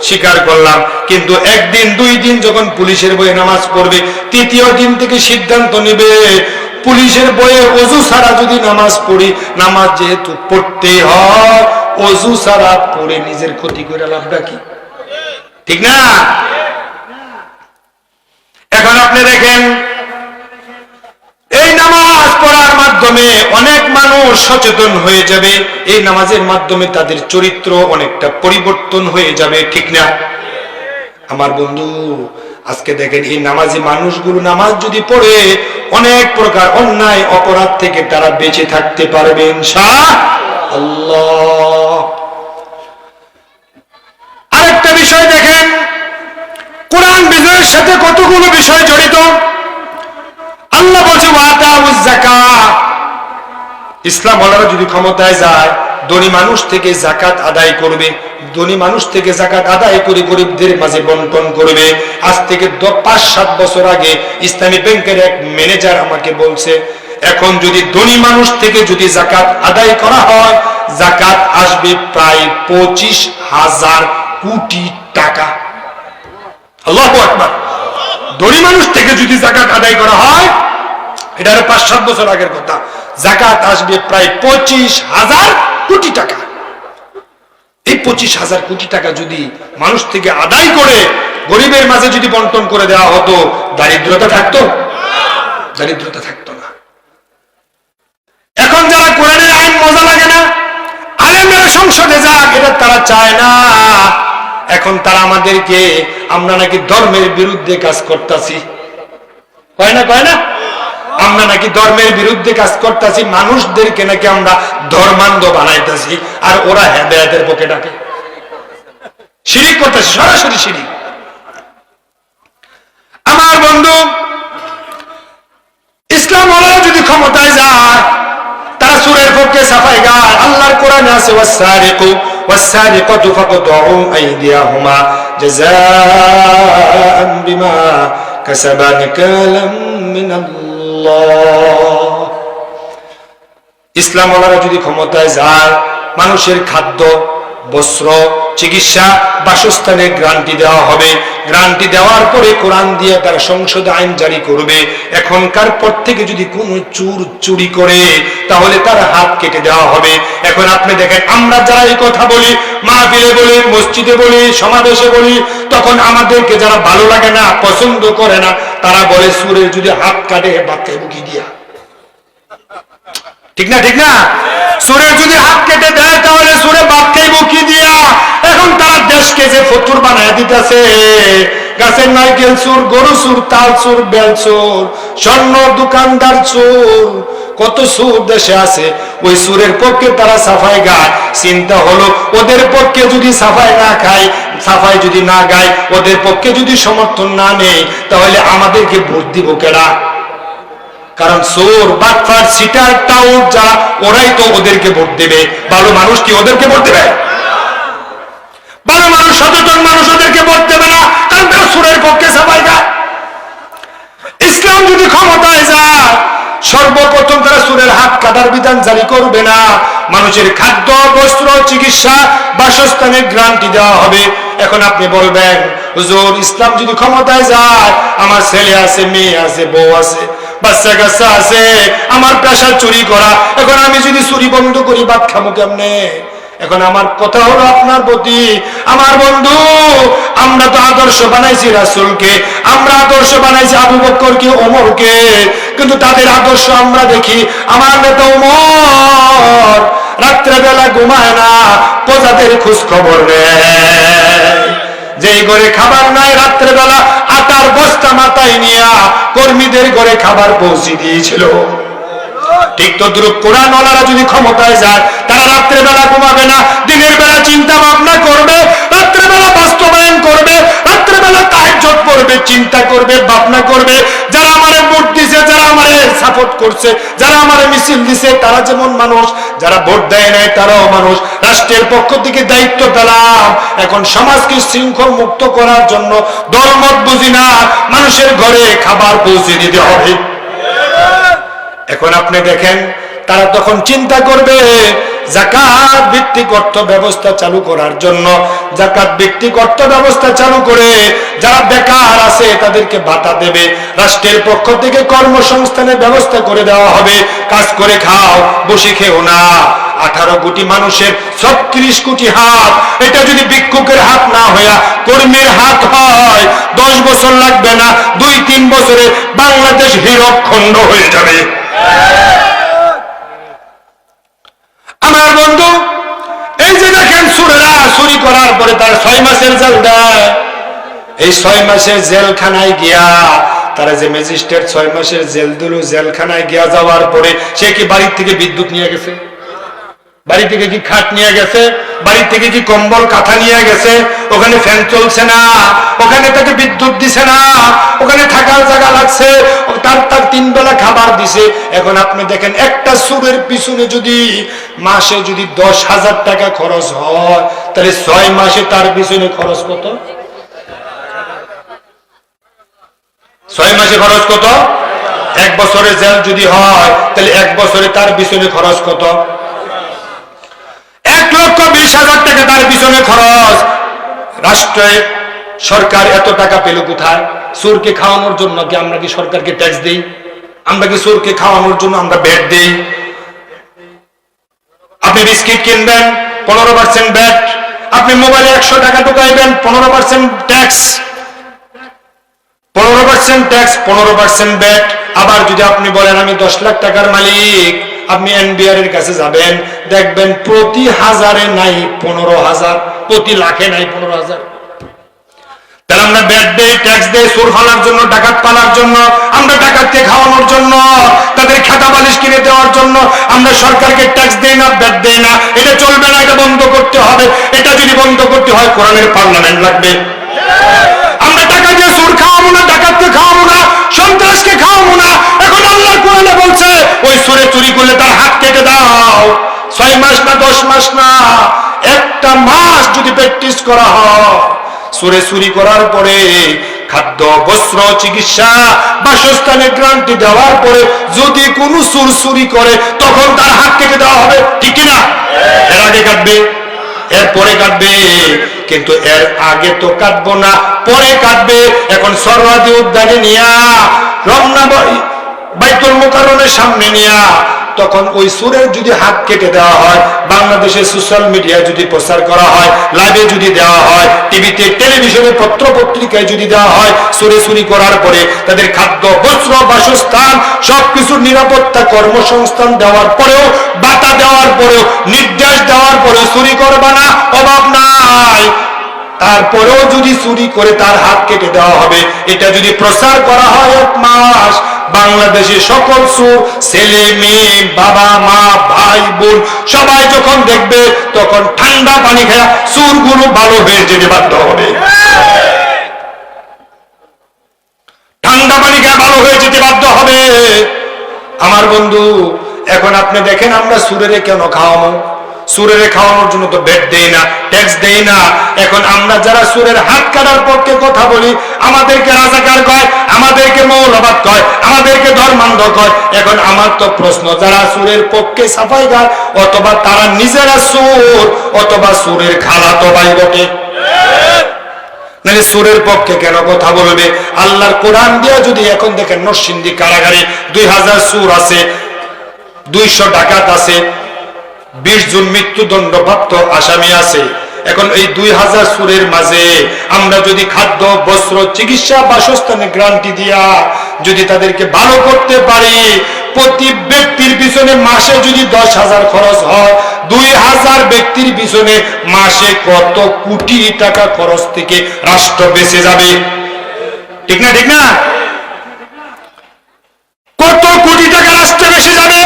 স্বীকার করলাম, কিন্তু একদিন দুই দিন যখন পুলিশের বয়ে নামাজ পড়বে, তৃতীয় দিন থেকে সিদ্ধান্ত নেবে পুলিশের বয়ে ওযু ছাড়া যদি নামাজ পড়ি, নামাজ যেহেতু পড়তে হয়, ওযু ছাড়া পড়ে নিজের ক্ষতি করে লাভটা কি? ঠিক না? এখন আপনি দেখেন এই নামাজ পড়ার মাধ্যমে অনেক মানুষ সচেতন হয়ে যাবে, এই নামাজের মাধ্যমে তাদের চরিত্র অনেকটা পরিবর্তন হয়ে যাবে, ঠিক না? আমার বন্ধু, আজকে দেখেন এই নামাজি মানুষগুলো নামাজ যদি পড়ে অনেক প্রকার অন্যায় অপরাধ থেকে তারা বেঁচে থাকতে পারবে ইনশাআল্লাহ। আরেকটা বিষয় দেখেন, কোরআন বিজয়ের সাথে কতগুলো বিষয় জড়িত। আল্লাহ বলছে ওয়াতাউজ যাকাত, ইসলাম ওয়ালারা যদি ক্ষমতায় যায় ধনী মানুষ থেকে যাকাত আদায় করবে, ধনী মানুষ থেকে যাকাত আদায় করে গরিবদের মাঝে বন্টন করবে। আজ থেকে 5-7 বছর আগে ইসলামী ব্যাংকের এক ম্যানেজার আমাকে বলছে, এখন যদি ধনী মানুষ থেকে যদি যাকাত আদায় করা হয়, যাকাত আসবে প্রায় 25,000 কোটি টাকা। আল্লাহু আকবার। ধনী মানুষ থেকে যদি যাকাত আদায় করা হয়, এটা 5-7 বছর আগের কথা, যাকাত আসবে প্রায় 25,000 কোটি টাকা। এই 25,000 কোটি টাকা যদি মানুষ থেকে আদায় করে গরিবের মাঝে যদি বন্টন করে দেওয়া হতো, দারিদ্রতা থাকতো? দারিদ্রতা থাকতো না। এখন যারা কোরআনের আইন মজা লাগে না, আলেমরা সংসদে যাক, এটা তারা চায় না। এখন তারা আমাদেরকে আমরা নাকি ধর্মের বিরুদ্ধে কাজ করতেছি, কয় না? কয় না? আমরা নাকি ধর্মের বিরুদ্ধে কাজ করতেছি, মানুষদেরকে নাকি আমরা ধর্মান্ধ বানাইতেছি, আর ওরা হেদায়েতের পক্ষে ডাকে। শিরিক করতেছি, সরাসরি শিরিক। আমার বন্ধু, ইসলাম ওরা যদি ক্ষমতায় যায়, তারা সুরের পক্ষে সাফাই গায়। আল্লাহর কোরআনে আছে ওয়াসসারিকু ওয়াসসারিকাতু ফাকতাউ আইদিয়াহুমা জাযাআন বিমা কাসাবা নাকালাম মিনাল্লাহ। ইসলাম ওয়ালারা যদি ক্ষমতায় যায়, মানুষের খাদ্য, বস্ত্র, চিকিৎসা, বাসস্থানের গ্যারান্টি দেওয়া হবে। গ্যারান্টি দেওয়ার পরে কোরআন দিয়ে তার সংসদে আইন জারি করবে। এখনকার পর থেকে যদি কোনো চোর চুরি করে, তাহলে তার হাত কেটে দেওয়া হবে। এখন আপনি দেখেন, আমরা যারা এই কথা বলি, মাহফিলে বলি, মসজিদে বলি, সমাবেশে বলি, তখন আমাদেরকে যারা ভালো লাগে না, পছন্দ করে না, তারা বলে চোরের যদি হাত কাটে বাক্যে বুকি দিয়া। ঠিক না? ঠিক না? চোরের যদি হাত কেটে দেয়, তাহলে চোরে বাপকে বুকি দিয়া। এখন তারা দেশকে যে ফতুর বানায় দিতেছে, গাছের নারকেল চোর, গরু চোর, তাল চোর, বেল চোর, স্বর্ণ দোকানদার চোর, কত চোর দেশে আছে। ওই চোরের পক্ষে তারা সাফাই গায়। চিন্তা হলো, ওদের পক্ষে যদি সাফাই না খায়, সাফাই যদি না গায়, ওদের পক্ষে যদি সমর্থন না নেই, তাহলে আমাদেরকে ভোট দিব কেডা? কারণ চোর, বাটপার, সিটার, টাউট যারা, ওরাই তো ওদেরকে ভোট দেবে। ভালো মানুষ কি ওদেরকে ভোট দেবে? ভালো মানুষ, সচেতন মানুষ ওদেরকে ভোট দেবে না, কারণ তারা চোরের পক্ষে সাফাই গায়। ইসলাম যদি ক্ষমতায় যায়, সর্বপ্রথম তারা চোরের হাত কাটার বিধান জারি করবে না। মানুষের খাদ্য, বস্ত্র, চিকিৎসা, বাসস্থানের গ্যারান্টি দেওয়া হবে। এখন আপনি বলবেন, হুজুর, ইসলাম যদি ক্ষমতায় যায়, আমার ছেলে আছে, মেয়ে আছে, বউ আছে, বাচ্চা কাচ্চা আছে, আমার পেশা চুরি করা, এখন আমি যদি চুরি বন্ধ করি, ভাত খাবো কেমনে? এখন আমার কথা হলো আপনার প্রতি, আমার বন্ধু, আমরা তো আদর্শ বানাইছি রাসূলকে, আমরা আদর্শ বানাইছি আবু বকরকে, ওমরকে, কিন্তু তাদের আদর্শ আমরা দেখি। আমার নেতা ওমর রাত্রে বেলা ঘুমায় না, প্রজাদের খোঁজ খবর নেয়। যেই ঘরে খাবার নাই, রাত্রে বেলা আটার বস্তা মাথায় নিয়ে কর্মীদের ঘরে খাবার পৌঁছে দিয়েছিল। ঠিক তো দ্রুপ কোরআন ওয়ালারা যদি ক্ষমতায় যায়, তারা রাত্রে বেলা ঘুমাবে না, দিনের বেলা চিন্তা ভাবনা করবে, রাত্রে বেলা বাস্তবায়ন করবে, রাত্রে বেলা তাহাজ্জুদ পড়বে। করবে, চিন্তা করবে, ভাবনা করবে, যারা আমারে ভোট দিছে, যারা আমারে সাপোর্ট করছে, যারা আমারে মিছিল দিছে, তারা যেমন মানুষ, যারা ভোট দেয় নাই তারাও মানুষ। রাষ্ট্রের পক্ষ থেকে দায়িত্ব দিলাম, এখন সমাজকে শৃঙ্খল মুক্ত করার জন্য দলমত বুঝি না, মানুষের ঘরে খাবার পৌঁছে দিতে হবে। এখন আপনি দেখেন, তারা তখন চিন্তা করবে যাকাত ভিত্তিক অর্থ ব্যবস্থা চালু করার জন্য, যাকাত ভিত্তিক অর্থ ব্যবস্থা চালু করে যারা বেকার আছে তাদেরকে ভাতা দেবে, রাষ্ট্রের পক্ষ থেকে কর্মসংস্থানের ব্যবস্থা করে দেওয়া হবে। কাজ করে খাও, বসে খেও না। 18 কোটি মানুষের 36 কোটি হাত, এটা যদি ভিক্ষুকের হাত না হইয়া কর্মীর হাত হয়, 10 বছর লাগবে না, 2-3 বছরে বাংলাদেশ হীরক খণ্ড হয়ে যাবে। আমার বন্ধু, এই যে দেখেন চোরেরা চুরি করার পরে তার 6 মাসের জেল দেয়। এই 6 মাসের জেলখানায় গিয়া তারা যে ম্যাজিস্ট্রেট 6 মাসের জেল দিল, জেলখানায় গিয়া যাওয়ার পরে সে কি বাড়ি থেকে বিদ্যুৎ নিয়ে গেছে? বাড়ি থেকে কি খাট নিয়ে গেছে? বাড়ি থেকে কি কম্বল কাঁথা নিয়ে গেছে? ওখানে ফ্যান চলছে না, ওখানে তাকে বিদ্যুৎ দিছে না, ওখানে থাকার জায়গা লাগছে, তার 3 বেলা খাবার দিছে। এখন আপনি দেখেন, একটা চোরের পিছনে যদি মাসে যদি 10,000 টাকা খরচ হয়, তাহলে 6 মাসে তার পিছনে খরচ কত? 6 মাসে খরচ কত? 1 বছরের জেল যদি হয়, তাহলে 1 বছরে তার পিছনে খরচ কত? 1,20,000 টাকা তার পিছনে খরচ। রাষ্ট্রের সরকার এত টাকা পেল কোথায়? চোরকে খাওয়ানোর জন্য কি আমরা কি সরকারকে ট্যাক্স দেই? আমরা কি চোরকে খাওয়ানোর জন্য আমরা ভ্যাট দেই? আপনি বিস্কিট কিনবেন, 15% ভ্যাট। আপনি মোবাইলে 100 টাকা ঢুকাইবেন, 15% ট্যাক্স, 15% ট্যাক্স, 15% ভ্যাট। আবার যদি আপনি বলেন আমি 10 লাখ টাকার মালিক, আপনি এনবিআর এর কাছে যাবেন, দেখবেন প্রতি হাজারে নাই 15,000, প্রতি লাখে নাই 15,000। তাহলে আমরা ভ্যাট দেই, ট্যাক্স দেই চোর ফালার জন্য, ডাকাত পালার জন্য, আমরা ডাকাতকে খাওয়ানোর জন্য, তাদের খাতা বালিশ কিনে দেওয়ার জন্য আমরা সরকারকে ট্যাক্স দেই না, ভ্যাট দেই না। এটা চলবে না, এটা বন্ধ করতে হবে। এটা যদি বন্ধ করতে হয়, কোরআনের পার্লামেন্ট লাগবে। আমরা টাকা দিয়ে চোর খাওয়াবো না, ডাকাতকে খাওয়াবো না, সন্ত্রাসকে খাওয়াবো না। এখন আল্লাহ কোরআনে বলছে, ওই চোরে চুরি করলে তার হাত কেটে দাও। 6 মাস না, 10 মাস না, 1 মাস যদি প্র্যাকটিস করা হয়, চোরে চুরি করার পরে খাদ্য, বস্ত্র, চিকিৎসা, বাসস্থানের গ্যারান্টি দেওয়ার পরে যদি কোনো চোর চুরি করে, তখন তার হাত কেটে দেওয়া হবে, ঠিক কিনা? এর আগে কাটবে, এরপরে কাটবে, কিন্তু এর আগে তো কাটবো না, পরে কাটবে। এখন সরওয়ার্দী উদ্যানে নিয়া, রমনা বাইতুল মুকাররমের সামনে নিয়া, তখন ওই চোরের যদি হাত কেটে দেওয়া হয়, বাংলাদেশের সোশ্যাল মিডিয়ায় যদি প্রচার করা হয়, লাইভে যদি দেওয়া হয়, টিভিতে, টেলিভিশনে, পত্র পত্রিকায় যদি দেওয়া হয়, চোরে চুরি করার পরে তাদের খাদ্য, বস্ত্র, বাসস্থান সবকিছুর নিরাপত্তা, কর্মসংস্থান দেওয়ার পরেও, বাতা দেওয়ার পরেও, নির্দেশ দেওয়ার পরেও চুরি করবা না, অভাব নাই, তারপরেও যদি চুরি করে তার হাত কেটে দেওয়া হবে, এটা যদি প্রচার করা হয় 1 মাস, বাংলাদেশের সকল চোর, ছেলে মেয়ে, বাবা মা, ভাই বোন সবাই যখন দেখবে, তখন ঠান্ডা পানি খেয়ে চোরগুলো ভালো হয়ে যেতে বাধ্য হবে। ঠান্ডা পানি খেয়ে ভালো হয়ে যেতে বাধ্য হবে। আমার বন্ধু, এখন আপনি দেখেন আমরা চোরেরে কেন খাওয়াবো? চোরের খাওয়ানোর জন্য তো ভ্যাট দেই না, ট্যাক্স দেই না। এখন আমরা যারা চোরের হাত কাটার পক্ষে কথা বলি, আমাদেরকে রাজাকার কয়, আমাদেরকে মৌলবাদ কয়, আমাদেরকে ধর্মান্ধ কয়। এখন আমার তো প্রশ্ন, যারা চোরের পক্ষে সাফাই গায়, অথবা তারা নিজেরা চোর, অথবা চোরের খালাতো ভাই বটে, নাহলে চোরের পক্ষে কেন কথা বলবে? আল্লাহর কোরআন দিয়া যদি এখন দেখেন নরসিংদী কারাগারে 2000 চোর আছে, 200 ডাকাত আছে, 20 জন মৃত্যুদণ্ডপ্রাপ্ত আসামি আছে। এখন এই 2000 চোরের মাঝে আমরা যদি খাদ্য, বস্ত্র, চিকিৎসা, বাসস্থানের গ্যারান্টি দিয়া যদি তাদেরকে ভালো করতে পারি, প্রতি ব্যক্তির পিছনে মাসে যদি 10,000 খরচ হয়, 2000 ব্যক্তির পিছনে মাসে কত কোটি টাকা খরচ থেকে রাষ্ট্র বেঁচে যাবে, ঠিক না? ঠিক না? কত কোটি টাকা রাষ্ট্র বেঁচে যাবে।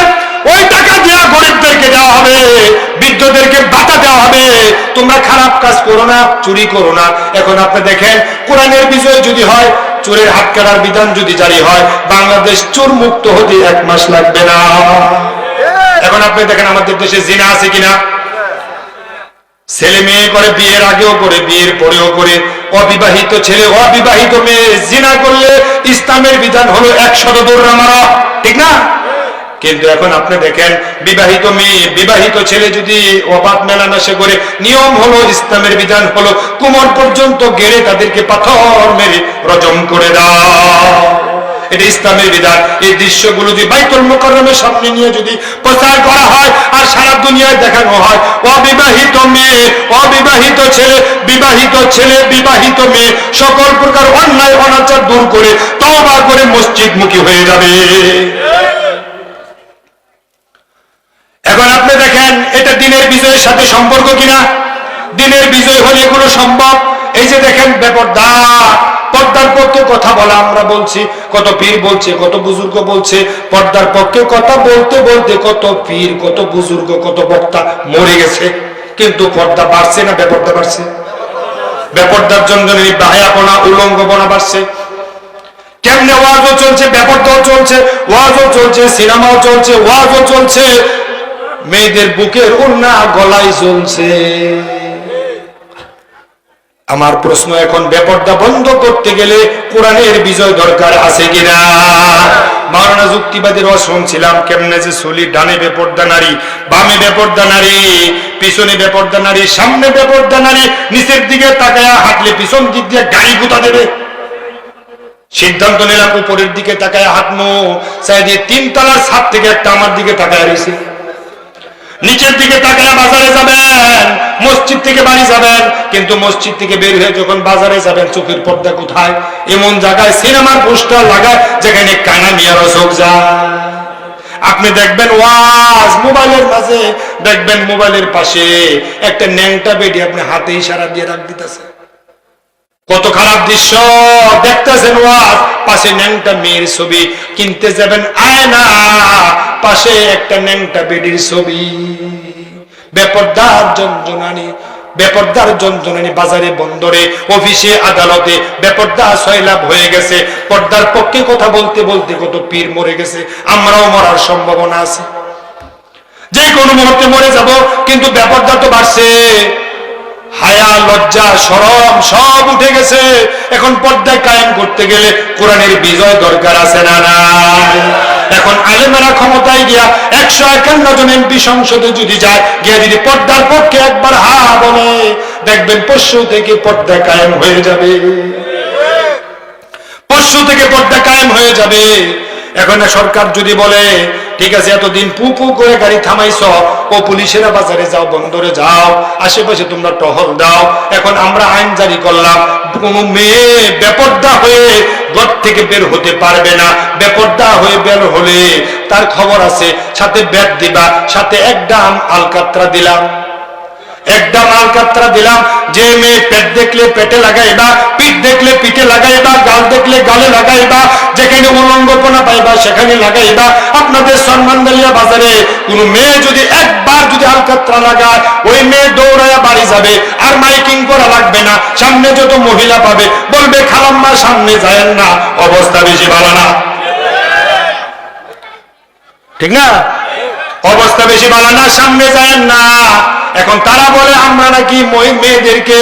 ওই টাকা দেওয়া গরিবদেরকে দেওয়া হবে, বৃদ্ধদেরকে ভাতা দেওয়া হবে। তোমরা খারাপ কাজ করো না, চুরি করো না। এখন আপনি দেখেন, কোরআনের বিষয় যদি হয়, চোরের হাত কাটার বিধান যদি জারি হয়, বাংলাদেশ চোর মুক্ত হতে 1 মাস লাগবে না। এখন আপনি দেখেন আমাদের দেশে জিনা আছে কিনা? ছেলে মেয়ে করে, বিয়ের আগেও করে, বিয়ের পরেও করে। অবিবাহিত ছেলে অবিবাহিত মেয়ে জিনা করলে ইসলামের বিধান হলো 100 দৌড়া মারা, ঠিক না? কিন্তু এখন আপনি দেখেন বিবাহিত মেয়ে বিবাহিত ছেলে যদি অবাধ মেলামেশা করে, নিয়ম হলো, ইসলামের বিধান হলো কোমর পর্যন্ত গেড়ে তাদেরকে পাথর মেরে রজম করে দাও। এটা ইসলামের বিধান। এই দৃশ্যগুলো যদি বাইতুল মুকাররমের সামনে নিয়ে যদি প্রচার করা হয় আর সারা দুনিয়ায় দেখানো হয়, অবিবাহিত মেয়ে অবিবাহিত ছেলে বিবাহিত মেয়ে সকল প্রকার অন্যায় অনাচার দূর করে তওবা করে মসজিদমুখী হয়ে যাবে। এখন আপনি দেখেন এটা দিনের বিজয়ের সাথে সম্পর্ক কিনা? দিনের বিজয় হলে এগুলো সম্ভব। এই যে দেখেন বেপরদা, পর্দার পক্ষে কথা বলা, আমরা বলছি, কত পীর বলছে, কত বুজুর্গ বলছে, পর্দার পক্ষে কথা বলতে বলতে কত পীর, কত বুজুর্গ, কত বক্তা মরে গেছে। কিন্তু পর্দা বাড়ছে না বেপর্দা বাড়ছে? বেপর্দার জন্য বাহায়াপনা, উলঙ্গপনা বাড়ছে। কেমনে? ওয়াজও চলছে, বেপর্দাও চলছে, ওয়াজও চলছে, সিনেমাও চলছে, ওয়াজও চলছে, মেয়েদের বুকের ওড়না গলায় চলছে। আমার প্রশ্ন, এখন বেপর্দা বন্ধ করতে গেলে কোরআনের বিজয় দরকার আছে কিনা? মাওলানা যুক্তিবাদীর শুনছিলাম কেমনে যে চলি, ডানে বেপর্দা নারী, বামে বেপর্দা নারী, পিছনে বেপর্দা নারী, সামনে বেপর্দা নারী, নিচের দিকে তাকায়া হাঁটলে পিছন দিক দিয়ে গাড়ি গুতা দেবে। সিদ্ধান্ত নিলাম উপরের দিকে তাকায়া হাঁটবো, চাই দিয়ে 3 তলার ছাদ থেকে একটা আমার দিকে তাকায়া রয়েছে। নিচের দিকে তাকায়া বাজারে যাবেন, মসজিদ থেকে বাড়ি যাবেন, কিন্তু মসজিদ থেকে বের হয়ে যখন বাজারে যাবেন চোখের পর্দা কোথায়? এমন জায়গায় সিনেমার পোস্টার লাগায় যেখানে কানা মিয়ারও চোখ যায়। আপনি দেখবেন ওয়াজ মোবাইলের মাঝে, দেখবেন মোবাইলের পাশে একটা ন্যাংটা বেডি আপনি হাতে ইশারা দিয়ে রাখ দিতেছে। কত খারাপ দৃশ্য দেখতেছেন। ওয়াজ পাশে ন্যাংটা মেয়ের ছবি, কিনতে যাবেন আয়না, পাশে একটা ন্যাংটা বেডির ছবি। বেপরদার যন্ত্রণানি, বেপরদার যন্ত্রণানি বাজারে, বন্দরে, অফিসে, আদালতে বেপরদা সয়লাভ হয়ে গেছে। পর্দার পক্ষে কথা বলতে বলতে কত পীর মরে গেছে। আমরাও মরার সম্ভাবনা আছে, যে কোনো মুহূর্তে মরে যাব। কিন্তু বেপরদা তো বাড়ছে, হায়া, লজ্জা, শরম সব উঠে গেছে। এখন পর্দায় কায়েম করতে গেলে কোরআনের বিজয় দরকার আছে না নাই? এখন আলেমেরা ক্ষমতায় গিয়া 151 জন এমপি সংসদে যদি যায়, গিয়া যদি পর্দার পক্ষে একবার হা বলে, দেখবেন পরশু থেকে পর্দা কায়েম হয়ে যাবে, পরশু থেকে পর্দা কায়েম হয়ে যাবে। এখন সরকার যদি বলে ঠিক আছে এতদিন পু পু করে গাড়ি থামাইছ, ও পুলিশেরা বাজারে যাও, বন্দরে যাও, আশেপাশে তোমরা টহল দাও। এখন আমরা আইন জারি করলাম, কোন মেয়ে বেপর্দা হয়ে ঘর থেকে বের হতে পারবে না। বেপর্দা হয়ে বের হলে তার খবর আছে, সাথে ব্যাগ দিবা, সাথে একদম আলকাতরা দিলাম, একদম আলকাতরা দিলাম। যে মেয়ে পেট দেখলে পেটে লাগাইবা, পিঠ দেখলে পিঠে লাগাইবা, গাল দেখলে গালে লাগাইবা, যেখানে উলঙ্গপনা পাইবা সেখানে লাগাইবা। আপনাদের সম্মানদালিয়া বাজারে কোন মেয়ে যদি একবার যদি আলকাতরা লাগায়, ওই মেয়ে দৌড়ায়া বাড়ি যাবে, আর মাইকিং করা লাগবে না। সামনে যত মহিলা পাবে বলবে খালাম্মা সামনে যায়েন না, অবস্থা বেশি ভালো না, ঠিক না? অবস্থা বেশি ভালো না, সামনে যায়েন না। এখন তারা বলে আমরা নাকি মেয়েদেরকে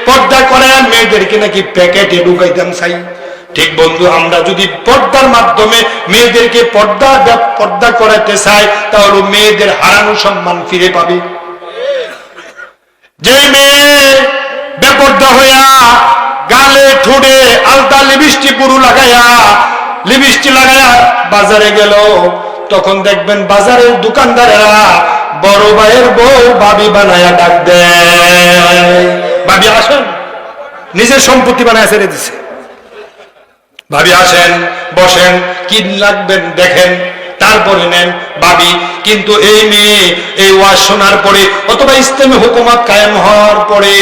পর্দা করায়, মেয়েদেরকে নাকি প্যাকেটে ঢুকাইতাম চাই। ঠিক বন্ধু, আমরা যদি পর্দার মাধ্যমে মেয়েদেরকে পর্দা করাতে চাই, তাহলে মেয়েদের হারানো সম্মান ফিরে পাবে। যে মেয়ে বেপর্দা হইয়া গালে ঠোঁটে আলতা লিপস্টিক পুরু লাগাইয়া, লিপস্টিক লাগাইয়া বাজারে গেল, তখন দেখবেন বাজারের দোকানদারেরা বড় ভাইয়ের বউ ভাবি বানায়া ডাক দেয়, ভাবি আসেন, নিজের সম্পত্তি বানায় ছেড়ে দিছে, ভাবি আসেন বসেন, কি লাগবেন দেখেন, তারপরে নেন ভাবি। কিন্তু এই মেয়ে এই ওয়াজ শোনার পরে, অথবা ইসলামী হুকুমত কায়েম হওয়ার পরে,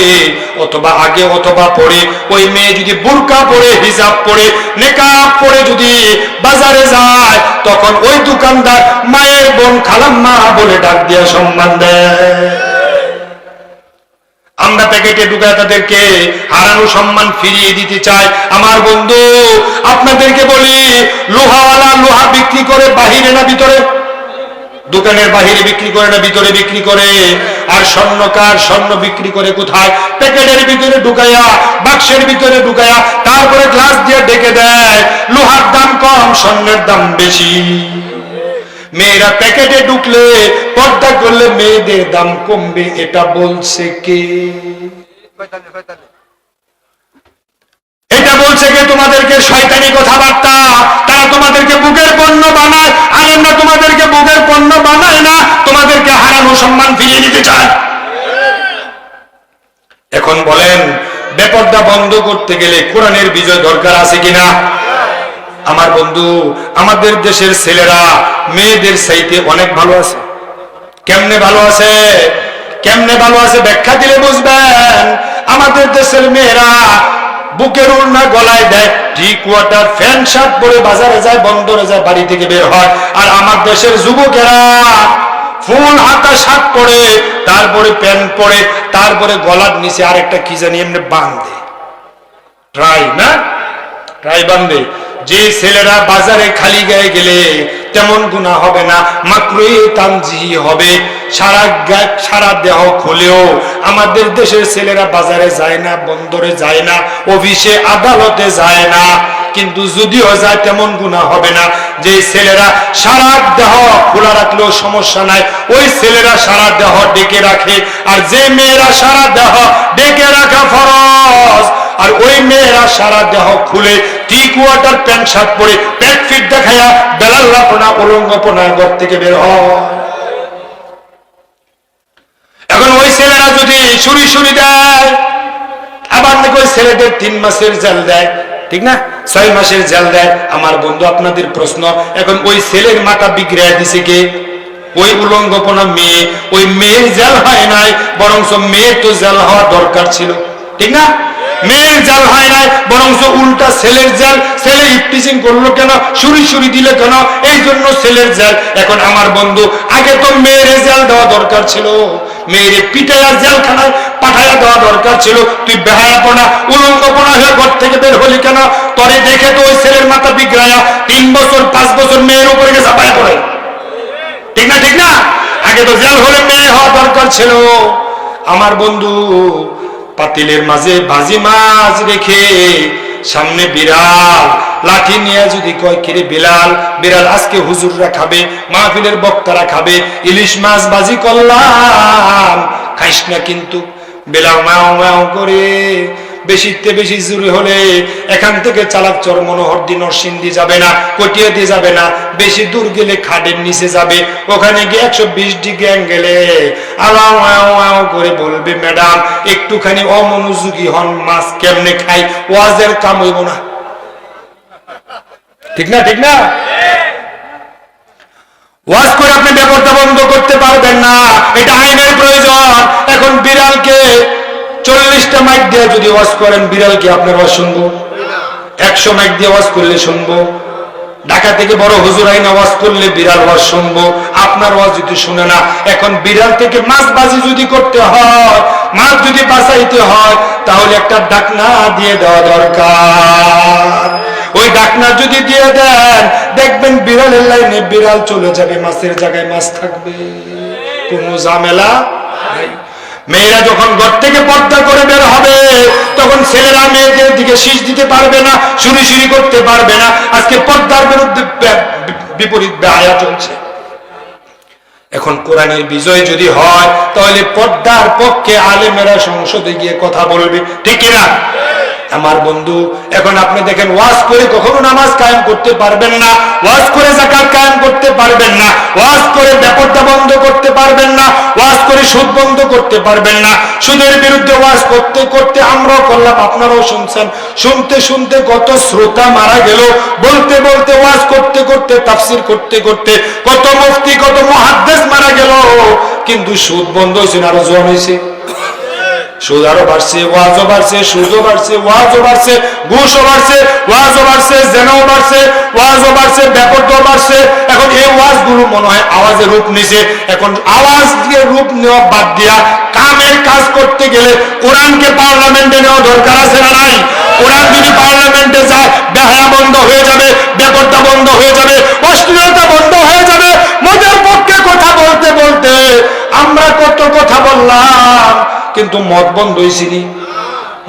অথবা আগে অথবা পরে, ওই মেয়ে যদি বুরকা পরে, হিজাব পরে, নেকাব পরে যদি বাজারে যায়, তখন ওই দোকানদার মায়ের বোন খালাম্মা বলে ডাক দিয়া সম্মান দেয়। আমরা প্যাকেটে ঢুকায় তাদেরকে হারানো সম্মান ফিরিয়ে দিতে চাই। আমার বন্ধু আপনাদেরকে বলি, লোহাওয়ালা লোহা বিক্রি করে বাহিরে না ভিতরে? দোকানের বাহিরে বিক্রি করে না ভিতরে বিক্রি করে? আর স্বর্ণকার স্বর্ণ বিক্রি করে কোথায়? প্যাকেটের ভিতরে ঢুকাইয়া, বাক্সের ভিতরে ঢুকাইয়া, তারপরে গ্লাস দিয়ে ঢেকে দেয়। লোহার দাম কম, স্বর্ণের দাম বেশি। মেয়েরা প্যাকেটে ঢুকলে, পর্দা করলে মেয়েদের দাম কমবে, এটা বলছে কে? এটা বলছে কে তোমাদেরকে? শয়তানি কথাবার্তা। তারা তোমাদেরকে বুকের পণ্য বানায়, আর আমরা তোমাদেরকে বুকের পণ্য বানাই না, তোমাদেরকে হারানো সম্মান ফিরিয়ে দিতে চাই। এখন বলেন, বেপর্দা বন্ধ করতে গেলে কোরআনের বিজয় দরকার আছে কিনা? আমার বন্ধু, আমাদের দেশের ছেলেরা মেয়েদের চাইতে অনেক ভালো আছে। কেমনে ভালো আছে? কেমনে ভালো আছে ব্যাখ্যা দিলে বুঝবেন। আমাদের দেশের মেয়েরা বুকের ওড়না গলায় দেয়, টি কোয়ার্টার প্যান্ট শার্ট পরে বাজারে যায়, বন্দরে যায়, বাড়ি থেকে বের হয়। আর আমার দেশের যুবকেরা ফুল হাতা শার্ট পরে, তারপরে প্যান্ট পরে, তারপরে গলার নিচে আরেকটা কি জানি এমনি বাঁধে, ট্রাই না, ট্রাই বাঁধে। যে ছেলেরা বাজারে খালি গায়ে গেলে তেমন গুনাহ হবে না, মাকরুহে তানজিহি হবে। সারা দেহ খুলেও আমাদের দেশের ছেলেরা বাজারে যায় না, বন্দরে যায় না, অফিসে আদালতে যায় না, কিন্তু যদিও যায় তেমন গুনাহ হবে না। যে ছেলেরা সারা দেহ খোলা রাখলেও সমস্যা নাই, ওই ছেলেরা সারা দেহ ডেকে রাখে। আর যে মেয়েরা সারা দেহ ডেকে রাখা ফরজ, আর ওই মেয়েরা সারা দেহ খুলে টি কোয়ার্টার প্যান্ট শার্ট পরে পেট ফিট দেখায়া বেলাল্লাপনা উলঙ্গপনা ঘর থেকে বের হয়। এখন ওই ছেলেরা যদি সুরি দেয়, আবার নাকি ওই ছেলেদের 3 মাসের জেল দেয়, ঠিক না, 6 মাসের জেল দেয়। আমার বন্ধু আপনাদের প্রশ্ন, এখন ওই ছেলের মাথা বিগড়ায় দিছে কে? ওই উলঙ্গপনা মেয়ে। ওই মেয়ের জেল হয় নাই, বরং মেয়ের তো জেল হওয়া দরকার ছিল, ঠিক না? মেয়ের জেল হয় নাই, বরং উল্টা ছেলের জেল। ছেলে ইফটিজিং করলো কেন? সুরি দিলে কেন? এই জন্য ছেলের জেল। এখন আমার বন্ধু, আগে তো মেয়ের জেল দেওয়া দরকার ছিল, মেয়েরে পিটাইয়া জেলখানায় পাঠাইয়া দেওয়া দরকার ছিল। তুই বেহায়াপনা উলঙ্গপনা হয়ে ঘর থেকে বের হলি কেন? তরে দেখে তো ওই ছেলের মাথা বিগড়াইয়া 3 বছর 5 বছর মেয়ের উপরে গিয়ে চাপায়া পড়ে, ঠিক না? ঠিক না? আগে তো জেল হলে মেয়ে হওয়া দরকার ছিল। আমার বন্ধু, পাতিলের মাঝে ভাজি মাছ রেখে সামনে বিড়াল লাঠি নিয়ে যদি কয়, কিরে বিলাল, বিড়াল আজকে হুজুররা খাবে, মাহফিলের বক্তারা খাবে, ইলিশ মাছ ভাজি করলাম, খাইস না কিন্তু। বিড়াল মাও মাও করে বেশিতে বেশি জোরে হলে এখান থেকে চালাকচর মনোহরদি নরসিংদী যাবে না, কটিয়াদি যাবে না, বেশি দূর গেলে খাটের নিচে যাবে। ওখানে গিয়ে 120 ডিগ্রি অ্যাঙ্গেলে আলাও আও করে বলবে, ম্যাডাম একটুখানি অমনোযোগী হন, মাছ কেমনে খাই, ওয়াজের কাম হইব না, ঠিক না? ঠিক না? ওয়াজ করে আপনি ব্যাপারটা বন্ধ করতে পারবেন না, এটা আইনের প্রয়োজন। এখন বিড়ালকে 40টা মাইক দিয়ে যদি ওয়াজ করেন, বিড়ালকে আপনার ওয়াজ শুনবো? 100 মাইক দিয়ে ওয়াজ করলে শুনবো? ঢাকা থেকে বড় হুজুর আইনা ওয়াজ করলে বিড়াল ওয়াজ শুনবো, আপনার ওয়াজ যদি শুনে না। এখন বিড়াল থেকে মাছ বাজি যদি করতে হয়, মাছ যদি বাঁচাইতে হয়, তাহলে একটা ডাকনা দিয়ে দেওয়া দরকার। ওই ডাকনা যদি দিয়ে দেন, দেখবেন বিড়ালের লাইনে বিড়াল চলে যাবে, মাছের জায়গায় মাছ থাকবে, কোনো ঝামেলা নাই। মেয়েরা যখন ঘর থেকে পর্দা করে বের হবে, তখন ছেলেরা মেয়েদের দিকে শীষ দিতে পারবে না, সুরি করতে পারবে না। আজকে পর্দার বিরুদ্ধে বিপরীত বেহায়া চলছে। এখন কোরআনের বিজয় যদি হয়, তাহলে পর্দার পক্ষে আলেমেরা সংসদে গিয়ে কথা বলবে, ঠিক না? আমার বন্ধু, এখন আপনি দেখেন, ওয়াজ করে কখনো নামাজ কায়েম করতে পারবেন না, ওয়াজ করে যাকাত কায়েম করতে পারবেন না, ওয়াজ করে বেপরদা বন্ধ করতে পারবেন না, ওয়াজ করে সুদ বন্ধ করতে পারবেন না। সুদের বিরুদ্ধে ওয়াজ করতে করতে আমরাও করলাম, আপনারাও শুনছেন, শুনতে শুনতে কত শ্রোতা মারা গেল, বলতে বলতে ওয়াজ করতে করতে তাফসীর করতে করতে কত মুফতি কত মুহাদ্দিস মারা গেল, কিন্তু সুদ বন্ধ হয়েছে না আরো জোয়ান হয়েছে? সুদ আরো বাড়ছে, ওয়াজও বাড়ছে, সুদও বাড়ছে, ওয়াজও বাড়ছে, ঘুষও বাড়ছে, ওয়াজও বাড়ছে, জেনাও বাড়ছে, ওয়াজও বাড়ছে, ব্যাপারটাও বাড়ছে। এখন এই ওয়াজগুলো মনে হয় আওয়াজের রূপ নিছে। এখন আওয়াজ দিয়ে রূপ নেওয়া বাদ দিয়া কামের কাজ করতে গেলে কোরআনকে পার্লামেন্টে নেওয়া দরকার আছে না নাই? কোরআন যদি পার্লামেন্টে যায়, বেহায়া বন্ধ হয়ে যাবে, ব্যাপারটা বন্ধ হয়ে যাবে, অশ্লীলতা বন্ধ হয়ে যাবে। মদের পক্ষে কথা বলতে বলতে আমরা কত কথা বললাম, কিন্তু মদ বন্ধ হয়েছিনি?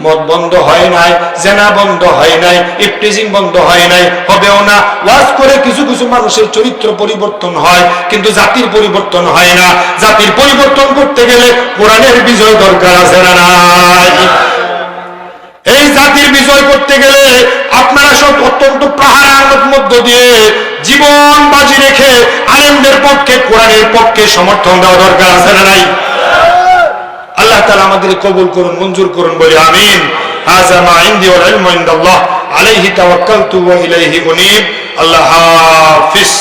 মদ বন্ধ হয় নাই, জেনা বন্ধ হয় নাই, ইফটিজিং বন্ধ হয় নাই, হবেও না। ওয়াজ করে কিছু কিছু মানুষের চরিত্র পরিবর্তন হয়, কিন্তু জাতির পরিবর্তন হয় না। জাতির পরিবর্তন করতে গেলে কোরআনের বিজয় দরকার আছে না নাই? এই জাতির বিজয় করতে গেলে আপনারা সব অত্যন্ত পাহাড়ের মধ্য দিয়ে জীবন বাজি রেখে আলেমদের পক্ষে, কোরআনের পক্ষে সমর্থন দেওয়া দরকার আছে না নাই? আল্লাহ তাআলা আমাদের কবুল করুন, মঞ্জুর করুন, বলি আমিন। হাযা মা ইনদি ওয়াল ইলমু ইনদাল্লাহ আলাইহি তাওয়াক্কালতু ওয়া ইলাইহি উনীব। আল্লাহ হাফেজ।